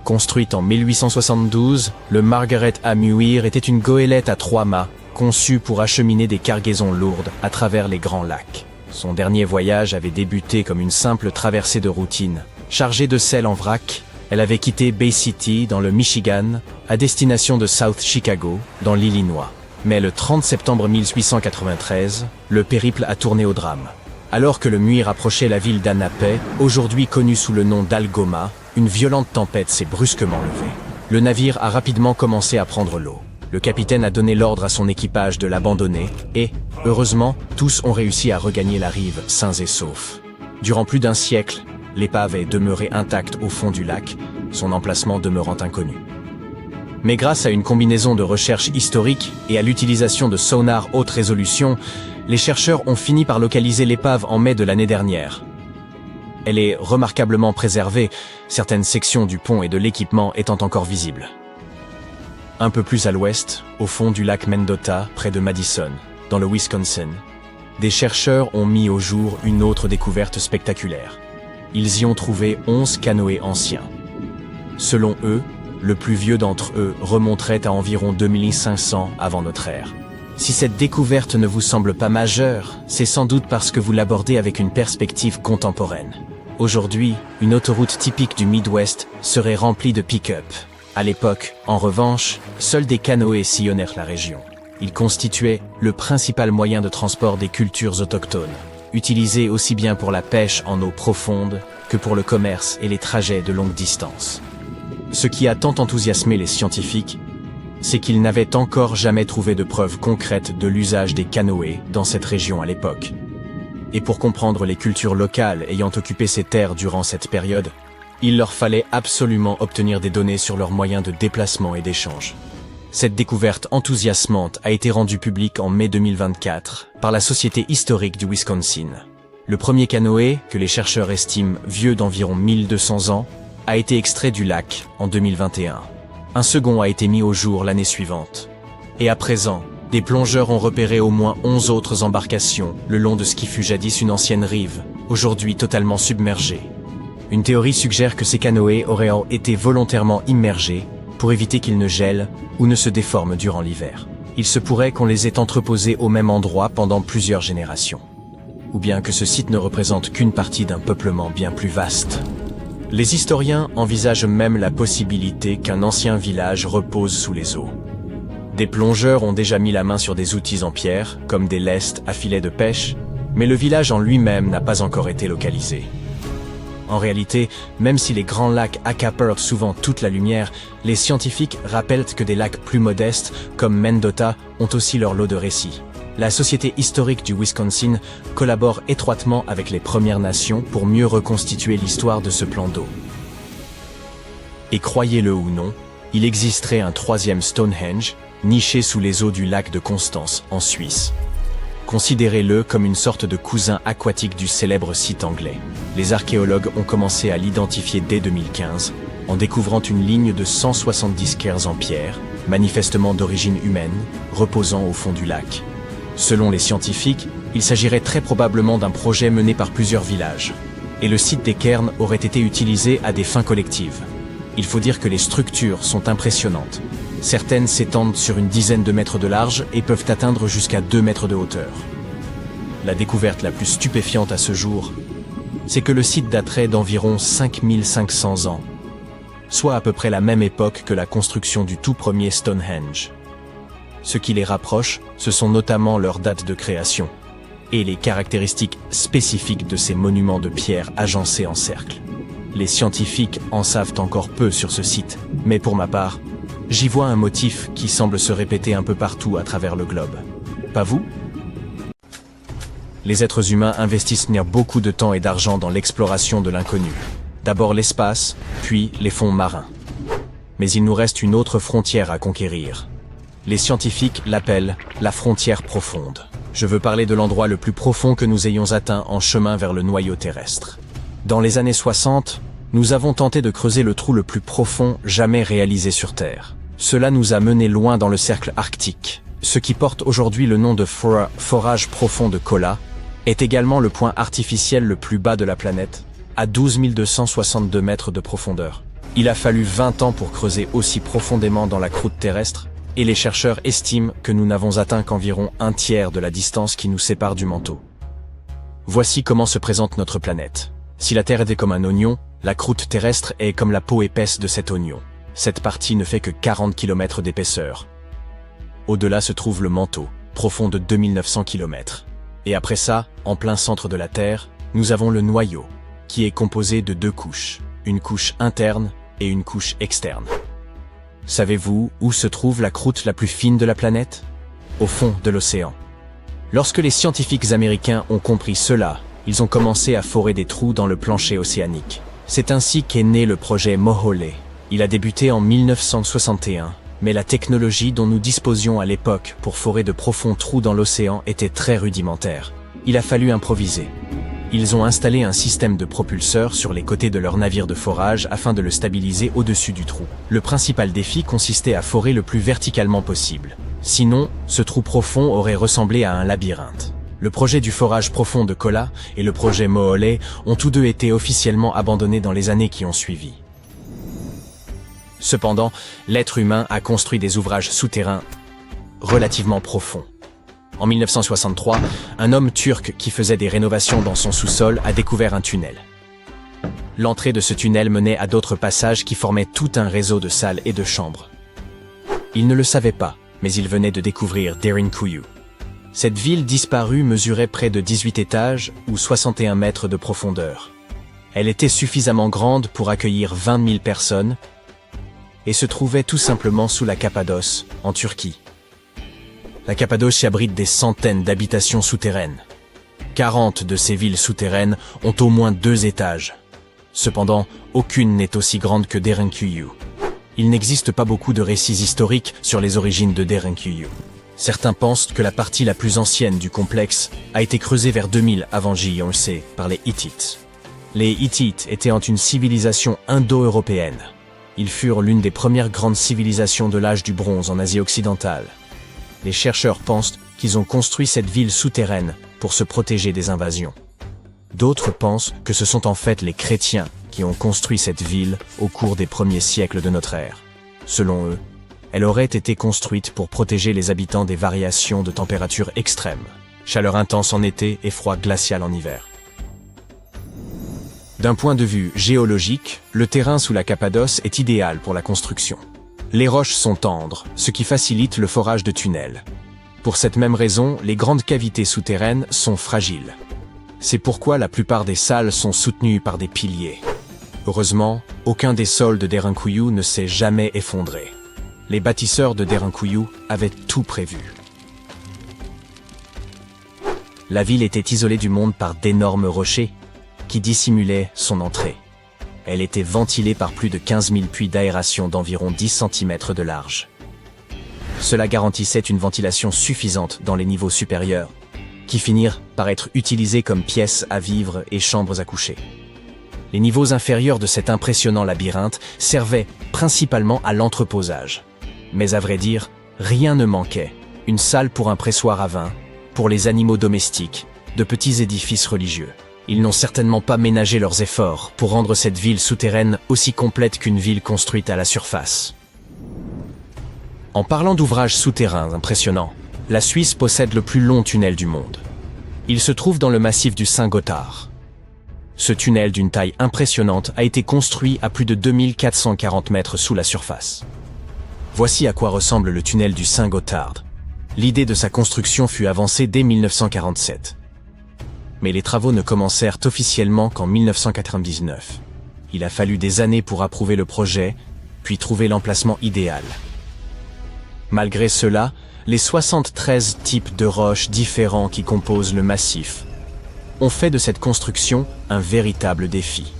Construite en 1872, le Margaret A. Muir était une goélette à 3 mâts, conçue pour acheminer des cargaisons lourdes à travers les grands lacs. Son dernier voyage avait débuté comme une simple traversée de routine. Chargée de sel en vrac, elle avait quitté Bay City, dans le Michigan, à destination de South Chicago, dans l'Illinois. Mais le 30 septembre 1893, le périple a tourné au drame. Alors que le Muir approchait la ville d'Annapé, aujourd'hui connue sous le nom d'Algoma, une violente tempête s'est brusquement levée. Le navire a rapidement commencé à prendre l'eau. Le capitaine a donné l'ordre à son équipage de l'abandonner et, heureusement, tous ont réussi à regagner la rive sains et saufs. Durant plus d'un siècle, l'épave est demeurée intacte au fond du lac, son emplacement demeurant inconnu. Mais grâce à une combinaison de recherches historiques et à l'utilisation de sonars haute résolution, les chercheurs ont fini par localiser l'épave en mai de l'année dernière. Elle est remarquablement préservée, certaines sections du pont et de l'équipement étant encore visibles. Un peu plus à l'ouest, au fond du lac Mendota, près de Madison, dans le Wisconsin, des chercheurs ont mis au jour une autre découverte spectaculaire. Ils y ont trouvé 11 canoës anciens. Selon eux, Le plus vieux d'entre eux remonterait à environ 2500 avant notre ère. Si cette découverte ne vous semble pas majeure, c'est sans doute parce que vous l'abordez avec une perspective contemporaine. Aujourd'hui, une autoroute typique du Midwest serait remplie de pick-up. À l'époque, en revanche, seuls des canoës sillonnèrent la région. Ils constituaient le principal moyen de transport des cultures autochtones, utilisés aussi bien pour la pêche en eau profonde que pour le commerce et les trajets de longue distance. Ce qui a tant enthousiasmé les scientifiques, c'est qu'ils n'avaient encore jamais trouvé de preuves concrètes de l'usage des canoës dans cette région à l'époque. Et pour comprendre les cultures locales ayant occupé ces terres durant cette période, il leur fallait absolument obtenir des données sur leurs moyens de déplacement et d'échange. Cette découverte enthousiasmante a été rendue publique en mai 2024 par la Société historique du Wisconsin. Le premier canoë, que les chercheurs estiment vieux d'environ 1200 ans, a été extrait du lac en 2021. Un second a été mis au jour l'année suivante. Et à présent, des plongeurs ont repéré au moins 11 autres embarcations le long de ce qui fut jadis une ancienne rive, aujourd'hui totalement submergée. Une théorie suggère que ces canoës auraient été volontairement immergés pour éviter qu'ils ne gèlent ou ne se déforment durant l'hiver. Il se pourrait qu'on les ait entreposés au même endroit pendant plusieurs générations. Ou bien que ce site ne représente qu'une partie d'un peuplement bien plus vaste. Les historiens envisagent même la possibilité qu'un ancien village repose sous les eaux. Des plongeurs ont déjà mis la main sur des outils en pierre, comme des lestes à filets de pêche, mais le village en lui-même n'a pas encore été localisé. En réalité, même si les grands lacs accaparent souvent toute la lumière, les scientifiques rappellent que des lacs plus modestes, comme Mendota, ont aussi leur lot de récits. La Société historique du Wisconsin collabore étroitement avec les Premières Nations pour mieux reconstituer l'histoire de ce plan d'eau. Et croyez-le ou non, il existerait un troisième Stonehenge, niché sous les eaux du lac de Constance, en Suisse. Considérez-le comme une sorte de cousin aquatique du célèbre site anglais. Les archéologues ont commencé à l'identifier dès 2015, en découvrant une ligne de 170 cairns en pierre, manifestement d'origine humaine, reposant au fond du lac. Selon les scientifiques, il s'agirait très probablement d'un projet mené par plusieurs villages. Et le site des cairns aurait été utilisé à des fins collectives. Il faut dire que les structures sont impressionnantes. Certaines s'étendent sur une dizaine de mètres de large et peuvent atteindre jusqu'à 2 mètres de hauteur. La découverte la plus stupéfiante à ce jour, c'est que le site daterait d'environ 5500 ans, soit à peu près la même époque que la construction du tout premier Stonehenge. Ce qui les rapproche, ce sont notamment leurs dates de création et les caractéristiques spécifiques de ces monuments de pierre agencés en cercle. Les scientifiques en savent encore peu sur ce site, mais pour ma part, j'y vois un motif qui semble se répéter un peu partout à travers le globe. Pas vous? Les êtres humains investissent beaucoup de temps et d'argent dans l'exploration de l'inconnu. D'abord l'espace, puis les fonds marins. Mais il nous reste une autre frontière à conquérir. Les scientifiques l'appellent la frontière profonde. Je veux parler de l'endroit le plus profond que nous ayons atteint en chemin vers le noyau terrestre. Dans les années 60, nous avons tenté de creuser le trou le plus profond jamais réalisé sur Terre. Cela nous a menés loin dans le cercle arctique. Ce qui porte aujourd'hui le nom de forage profond de Kola est également le point artificiel le plus bas de la planète, à 12 262 mètres de profondeur. Il a fallu 20 ans pour creuser aussi profondément dans la croûte terrestre, et les chercheurs estiment que nous n'avons atteint qu'environ un tiers de la distance qui nous sépare du manteau. Voici comment se présente notre planète. Si la Terre était comme un oignon, la croûte terrestre est comme la peau épaisse de cet oignon. Cette partie ne fait que 40 km d'épaisseur. Au-delà se trouve le manteau, profond de 2900 km. Et après ça, en plein centre de la Terre, nous avons le noyau, qui est composé de 2 couches, une couche interne et une couche externe. Savez-vous où se trouve la croûte la plus fine de la planète? Au fond de l'océan. Lorsque les scientifiques américains ont compris cela, ils ont commencé à forer des trous dans le plancher océanique. C'est ainsi qu'est né le projet Moholy. Il a débuté en 1961, mais la technologie dont nous disposions à l'époque pour forer de profonds trous dans l'océan était très rudimentaire. Il a fallu improviser. Ils ont installé un système de propulseurs sur les côtés de leur navire de forage afin de le stabiliser au-dessus du trou. Le principal défi consistait à forer le plus verticalement possible. Sinon, ce trou profond aurait ressemblé à un labyrinthe. Le projet du forage profond de Kola et le projet Moholy ont tous deux été officiellement abandonnés dans les années qui ont suivi. Cependant, l'être humain a construit des ouvrages souterrains relativement profonds. En 1963, un homme turc qui faisait des rénovations dans son sous-sol a découvert un tunnel. L'entrée de ce tunnel menait à d'autres passages qui formaient tout un réseau de salles et de chambres. Il ne le savait pas, mais il venait de découvrir Derinkuyu. Cette ville disparue mesurait près de 18 étages ou 61 mètres de profondeur. Elle était suffisamment grande pour accueillir 20 000 personnes et se trouvait tout simplement sous la Cappadoce, en Turquie. La Cappadoce abrite des centaines d'habitations souterraines. 40 de ces villes souterraines ont au moins 2 étages. Cependant, aucune n'est aussi grande que Derinkuyu. Il n'existe pas beaucoup de récits historiques sur les origines de Derinkuyu. Certains pensent que la partie la plus ancienne du complexe a été creusée vers 2000 avant J.C. par les Hittites. Les Hittites étaient une civilisation indo-européenne. Ils furent l'une des premières grandes civilisations de l'âge du bronze en Asie occidentale. Les chercheurs pensent qu'ils ont construit cette ville souterraine pour se protéger des invasions. D'autres pensent que ce sont en fait les chrétiens qui ont construit cette ville au cours des premiers siècles de notre ère. Selon eux, elle aurait été construite pour protéger les habitants des variations de température extrêmes, chaleur intense en été et froid glacial en hiver. D'un point de vue géologique, le terrain sous la Cappadoce est idéal pour la construction. Les roches sont tendres, ce qui facilite le forage de tunnels. Pour cette même raison, les grandes cavités souterraines sont fragiles. C'est pourquoi la plupart des salles sont soutenues par des piliers. Heureusement, aucun des sols de Derinkuyu ne s'est jamais effondré. Les bâtisseurs de Derinkuyu avaient tout prévu. La ville était isolée du monde par d'énormes rochers qui dissimulaient son entrée. Elle était ventilée par plus de 15 000 puits d'aération d'environ 10 cm de large. Cela garantissait une ventilation suffisante dans les niveaux supérieurs, qui finirent par être utilisés comme pièces à vivre et chambres à coucher. Les niveaux inférieurs de cet impressionnant labyrinthe servaient principalement à l'entreposage. Mais à vrai dire, rien ne manquait. Une salle pour un pressoir à vin, pour les animaux domestiques, de petits édifices religieux. Ils n'ont certainement pas ménagé leurs efforts pour rendre cette ville souterraine aussi complète qu'une ville construite à la surface. En parlant d'ouvrages souterrains impressionnants, la Suisse possède le plus long tunnel du monde. Il se trouve dans le massif du Saint-Gothard. Ce tunnel d'une taille impressionnante a été construit à plus de 2440 mètres sous la surface. Voici à quoi ressemble le tunnel du Saint-Gothard. L'idée de sa construction fut avancée dès 1947. Mais les travaux ne commencèrent officiellement qu'en 1999. Il a fallu des années pour approuver le projet, puis trouver l'emplacement idéal. Malgré cela, les 73 types de roches différents qui composent le massif ont fait de cette construction un véritable défi.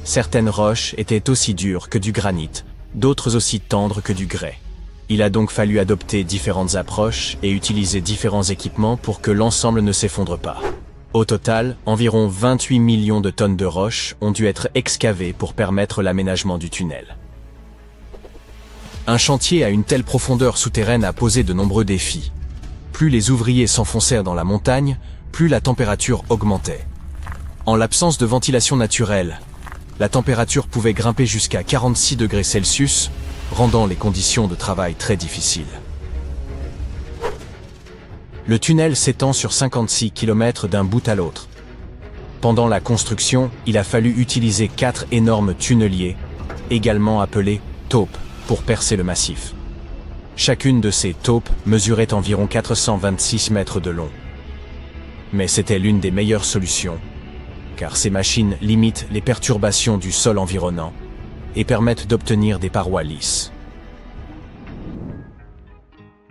Certaines roches étaient aussi dures que du granit, d'autres aussi tendres que du grès. Il a donc fallu adopter différentes approches et utiliser différents équipements pour que l'ensemble ne s'effondre pas. Au total, environ 28 millions de tonnes de roches ont dû être excavées pour permettre l'aménagement du tunnel. Un chantier à une telle profondeur souterraine a posé de nombreux défis. Plus les ouvriers s'enfoncèrent dans la montagne, plus la température augmentait. En l'absence de ventilation naturelle, la température pouvait grimper jusqu'à 46 degrés Celsius, rendant les conditions de travail très difficiles. Le tunnel s'étend sur 56 km d'un bout à l'autre. Pendant la construction, il a fallu utiliser 4 énormes tunneliers, également appelés taupes, pour percer le massif. Chacune de ces taupes mesurait environ 426 mètres de long. Mais c'était l'une des meilleures solutions, car ces machines limitent les perturbations du sol environnant et permettent d'obtenir des parois lisses.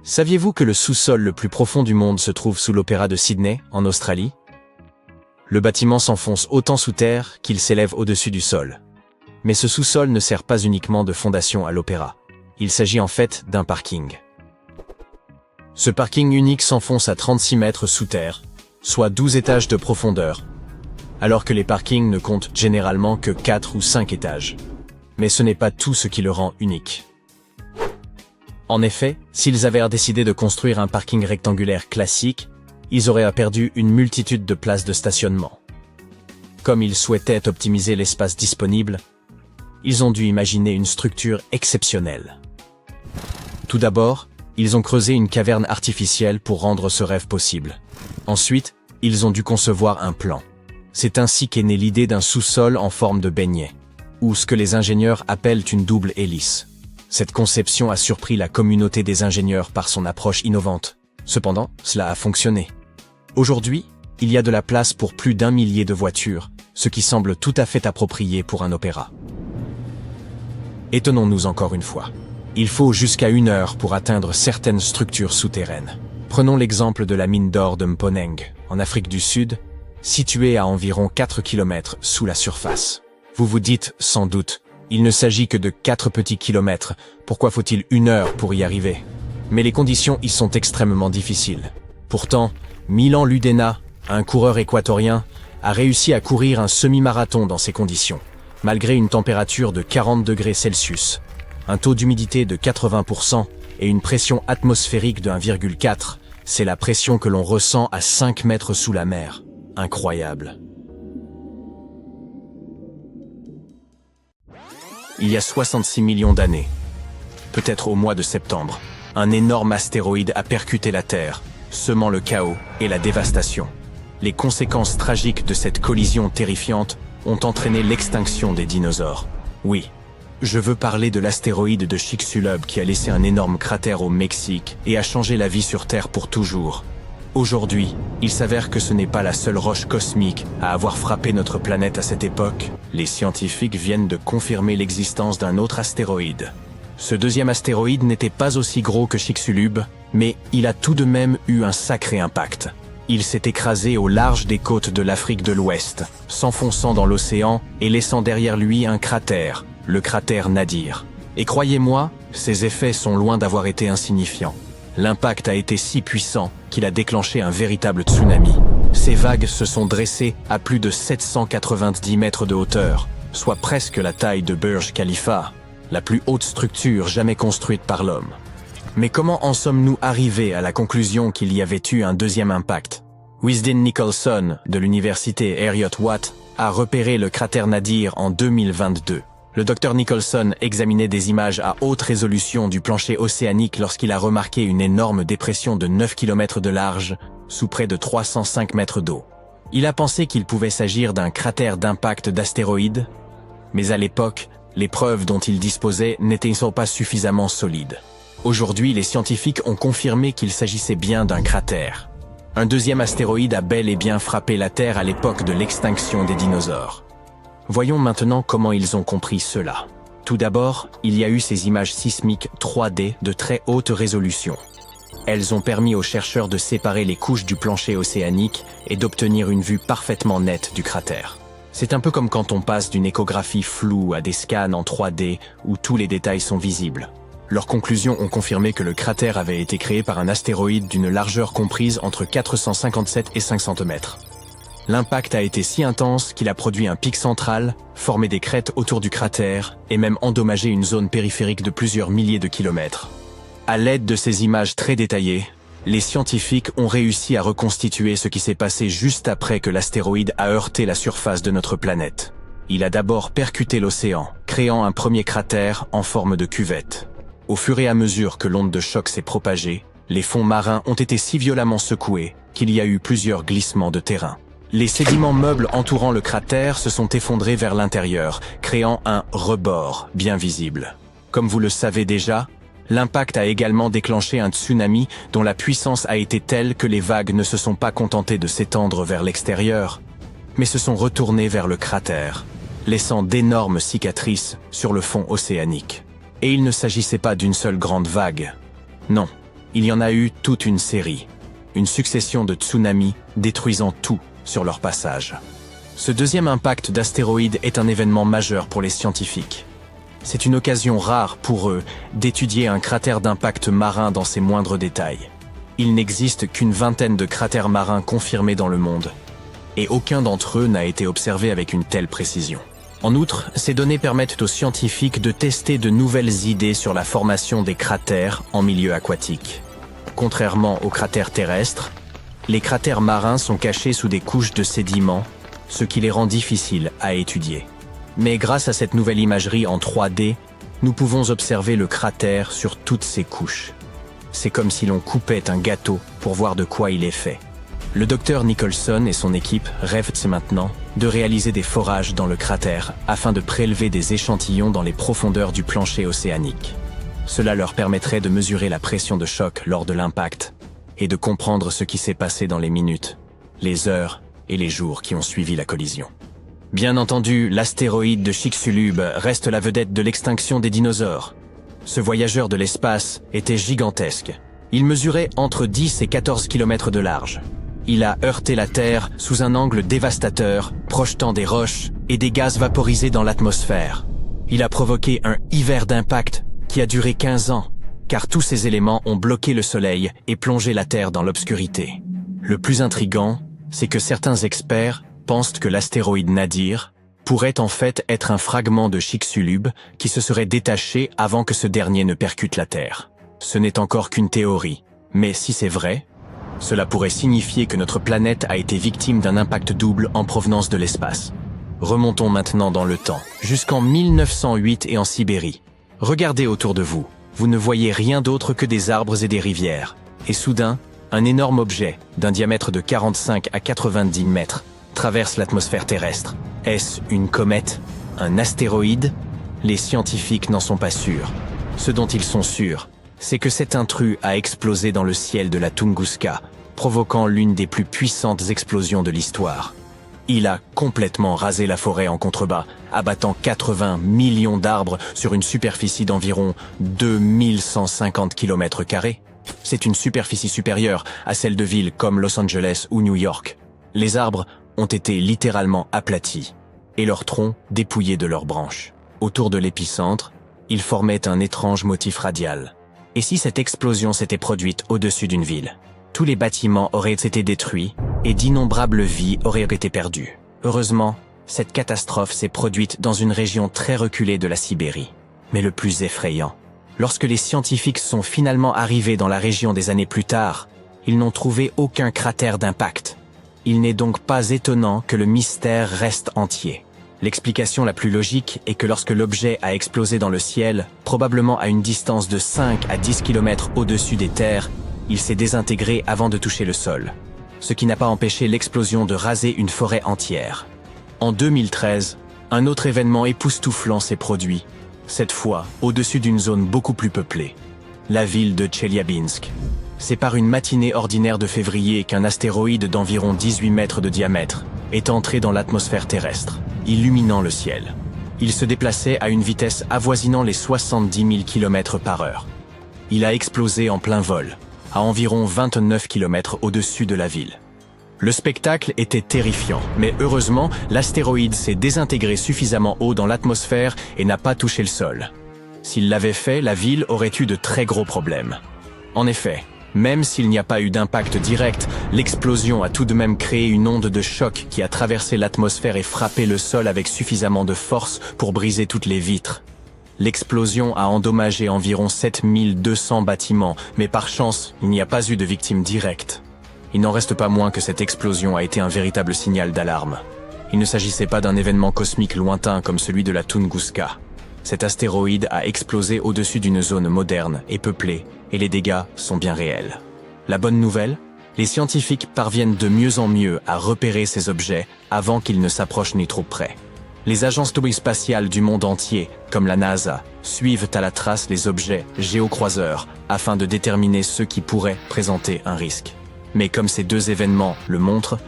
Saviez-vous que le sous-sol le plus profond du monde se trouve sous l'Opéra de Sydney, en Australie? Le bâtiment s'enfonce autant sous terre qu'il s'élève au-dessus du sol. Mais ce sous-sol ne sert pas uniquement de fondation à l'Opéra. Il s'agit en fait d'un parking. Ce parking unique s'enfonce à 36 mètres sous terre, soit 12 étages de profondeur, alors que les parkings ne comptent généralement que 4 ou 5 étages. Mais ce n'est pas tout ce qui le rend unique. En effet, s'ils avaient décidé de construire un parking rectangulaire classique, ils auraient perdu une multitude de places de stationnement. Comme ils souhaitaient optimiser l'espace disponible, ils ont dû imaginer une structure exceptionnelle. Tout d'abord, ils ont creusé une caverne artificielle pour rendre ce rêve possible. Ensuite, ils ont dû concevoir un plan. C'est ainsi qu'est née l'idée d'un sous-sol en forme de beignet, ou ce que les ingénieurs appellent une double hélice. Cette conception a surpris la communauté des ingénieurs par son approche innovante. Cependant, cela a fonctionné. Aujourd'hui, il y a de la place pour plus d'1 millier de voitures, ce qui semble tout à fait approprié pour un opéra. Étonnons-nous encore une fois. Il faut jusqu'à 1 heure pour atteindre certaines structures souterraines. Prenons l'exemple de la mine d'or de Mponeng, en Afrique du Sud, située à environ 4 km sous la surface. Vous vous dites, sans doute, il ne s'agit que de 4 petits kilomètres, pourquoi faut-il 1 heure pour y arriver? Mais les conditions y sont extrêmement difficiles. Pourtant, Milan Ludena, un coureur équatorien, a réussi à courir un semi-marathon dans ces conditions, malgré une température de 40 degrés Celsius, un taux d'humidité de 80% et une pression atmosphérique de 1,4. C'est la pression que l'on ressent à 5 mètres sous la mer. Incroyable. Il y a 66 millions d'années, peut-être au mois de septembre, un énorme astéroïde a percuté la Terre, semant le chaos et la dévastation. Les conséquences tragiques de cette collision terrifiante ont entraîné l'extinction des dinosaures. Oui, je veux parler de l'astéroïde de Chicxulub qui a laissé un énorme cratère au Mexique et a changé la vie sur Terre pour toujours. Aujourd'hui, il s'avère que ce n'est pas la seule roche cosmique à avoir frappé notre planète à cette époque. Les scientifiques viennent de confirmer l'existence d'un autre astéroïde. Ce deuxième astéroïde n'était pas aussi gros que Chicxulub, mais il a tout de même eu un sacré impact. Il s'est écrasé au large des côtes de l'Afrique de l'Ouest, s'enfonçant dans l'océan et laissant derrière lui un cratère, le cratère Nadir. Et croyez-moi, ses effets sont loin d'avoir été insignifiants. L'impact a été si puissant qu'il a déclenché un véritable tsunami. Ces vagues se sont dressées à plus de 790 mètres de hauteur, soit presque la taille de Burj Khalifa, la plus haute structure jamais construite par l'homme. Mais comment en sommes-nous arrivés à la conclusion qu'il y avait eu un deuxième impact? Wisdin Nicholson, de l'université Heriot-Watt, a repéré le cratère Nadir en 2022. Le docteur Nicholson examinait des images à haute résolution du plancher océanique lorsqu'il a remarqué une énorme dépression de 9 km de large, sous près de 305 mètres d'eau. Il a pensé qu'il pouvait s'agir d'un cratère d'impact d'astéroïdes, mais à l'époque, les preuves dont il disposait n'étaient pas suffisamment solides. Aujourd'hui, les scientifiques ont confirmé qu'il s'agissait bien d'un cratère. Un deuxième astéroïde a bel et bien frappé la Terre à l'époque de l'extinction des dinosaures. Voyons maintenant comment ils ont compris cela. Tout d'abord, il y a eu ces images sismiques 3D de très haute résolution. Elles ont permis aux chercheurs de séparer les couches du plancher océanique et d'obtenir une vue parfaitement nette du cratère. C'est un peu comme quand on passe d'une échographie floue à des scans en 3D où tous les détails sont visibles. Leurs conclusions ont confirmé que le cratère avait été créé par un astéroïde d'une largeur comprise entre 457 et 500 mètres. L'impact a été si intense qu'il a produit un pic central, formé des crêtes autour du cratère et même endommagé une zone périphérique de plusieurs milliers de kilomètres. À l'aide de ces images très détaillées, les scientifiques ont réussi à reconstituer ce qui s'est passé juste après que l'astéroïde a heurté la surface de notre planète. Il a d'abord percuté l'océan, créant un premier cratère en forme de cuvette. Au fur et à mesure que l'onde de choc s'est propagée, les fonds marins ont été si violemment secoués qu'il y a eu plusieurs glissements de terrain. Les sédiments meubles entourant le cratère se sont effondrés vers l'intérieur, créant un rebord bien visible. Comme vous le savez déjà, l'impact a également déclenché un tsunami dont la puissance a été telle que les vagues ne se sont pas contentées de s'étendre vers l'extérieur, mais se sont retournées vers le cratère, laissant d'énormes cicatrices sur le fond océanique. Et il ne s'agissait pas d'une seule grande vague. Non, il y en a eu toute une série, une succession de tsunamis détruisant tout sur leur passage. Ce deuxième impact d'astéroïde est un événement majeur pour les scientifiques. C'est une occasion rare pour eux d'étudier un cratère d'impact marin dans ses moindres détails. Il n'existe qu'une vingtaine de cratères marins confirmés dans le monde, et aucun d'entre eux n'a été observé avec une telle précision. En outre, ces données permettent aux scientifiques de tester de nouvelles idées sur la formation des cratères en milieu aquatique. Contrairement aux cratères terrestres, les cratères marins sont cachés sous des couches de sédiments, ce qui les rend difficiles à étudier. Mais grâce à cette nouvelle imagerie en 3D, nous pouvons observer le cratère sur toutes ses couches. C'est comme si l'on coupait un gâteau pour voir de quoi il est fait. Le docteur Nicholson et son équipe rêvent maintenant de réaliser des forages dans le cratère afin de prélever des échantillons dans les profondeurs du plancher océanique. Cela leur permettrait de mesurer la pression de choc lors de l'impact et de comprendre ce qui s'est passé dans les minutes, les heures et les jours qui ont suivi la collision. Bien entendu, l'astéroïde de Chicxulub reste la vedette de l'extinction des dinosaures. Ce voyageur de l'espace était gigantesque. Il mesurait entre 10 et 14 km de large. Il a heurté la Terre sous un angle dévastateur, projetant des roches et des gaz vaporisés dans l'atmosphère. Il a provoqué un hiver d'impact qui a duré 15 ans, car tous ces éléments ont bloqué le Soleil et plongé la Terre dans l'obscurité. Le plus intrigant, c'est que certains experts pensent que l'astéroïde Nadir pourrait en fait être un fragment de Chicxulub qui se serait détaché avant que ce dernier ne percute la Terre. Ce n'est encore qu'une théorie, mais si c'est vrai, cela pourrait signifier que notre planète a été victime d'un impact double en provenance de l'espace. Remontons maintenant dans le temps, jusqu'en 1908 et en Sibérie. Regardez autour de vous, vous ne voyez rien d'autre que des arbres et des rivières. Et soudain, un énorme objet, d'un diamètre de 45 à 90 mètres, traverse l'atmosphère terrestre. Est-ce une comète? Un astéroïde? Les scientifiques n'en sont pas sûrs. Ce dont ils sont sûrs, c'est que cet intrus a explosé dans le ciel de la Tunguska, provoquant l'une des plus puissantes explosions de l'histoire. Il a complètement rasé la forêt en contrebas, abattant 80 millions d'arbres sur une superficie d'environ 2150 km². C'est une superficie supérieure à celle de villes comme Los Angeles ou New York. Les arbres ont été littéralement aplatis et leurs troncs dépouillés de leurs branches. Autour de l'épicentre, ils formaient un étrange motif radial. Et si cette explosion s'était produite au-dessus d'une ville? Tous les bâtiments auraient été détruits et d'innombrables vies auraient été perdues. Heureusement, cette catastrophe s'est produite dans une région très reculée de la Sibérie. Mais le plus effrayant, lorsque les scientifiques sont finalement arrivés dans la région des années plus tard, ils n'ont trouvé aucun cratère d'impact. Il n'est donc pas étonnant que le mystère reste entier. L'explication la plus logique est que lorsque l'objet a explosé dans le ciel, probablement à une distance de 5 à 10 km au-dessus des terres, il s'est désintégré avant de toucher le sol, ce qui n'a pas empêché l'explosion de raser une forêt entière. En 2013, un autre événement époustouflant s'est produit, cette fois au-dessus d'une zone beaucoup plus peuplée, la ville de Tcheliabinsk. C'est par une matinée ordinaire de février qu'un astéroïde d'environ 18 mètres de diamètre est entré dans l'atmosphère terrestre, illuminant le ciel. Il se déplaçait à une vitesse avoisinant les 70 000 km/h. Il a explosé en plein vol, à environ 29 km au-dessus de la ville. Le spectacle était terrifiant, mais heureusement, l'astéroïde s'est désintégré suffisamment haut dans l'atmosphère et n'a pas touché le sol. S'il l'avait fait, la ville aurait eu de très gros problèmes. En effet, même s'il n'y a pas eu d'impact direct, l'explosion a tout de même créé une onde de choc qui a traversé l'atmosphère et frappé le sol avec suffisamment de force pour briser toutes les vitres. L'explosion a endommagé environ 7200 bâtiments, mais par chance, il n'y a pas eu de victimes directes. Il n'en reste pas moins que cette explosion a été un véritable signal d'alarme. Il ne s'agissait pas d'un événement cosmique lointain comme celui de la Tunguska. Cet astéroïde a explosé au-dessus d'une zone moderne et peuplée, et les dégâts sont bien réels. La bonne nouvelle, les scientifiques parviennent de mieux en mieux à repérer ces objets avant qu'ils ne s'approchent ni trop près. Les agences spatiales du monde entier, comme la NASA, suivent à la trace les objets géocroiseurs afin de déterminer ceux qui pourraient présenter un risque. Mais comme ces deux événements le montrent,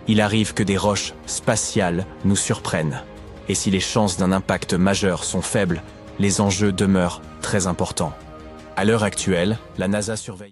il arrive que des roches spatiales nous surprennent. Et si les chances d'un impact majeur sont faibles, les enjeux demeurent très importants. À l'heure actuelle, la NASA surveille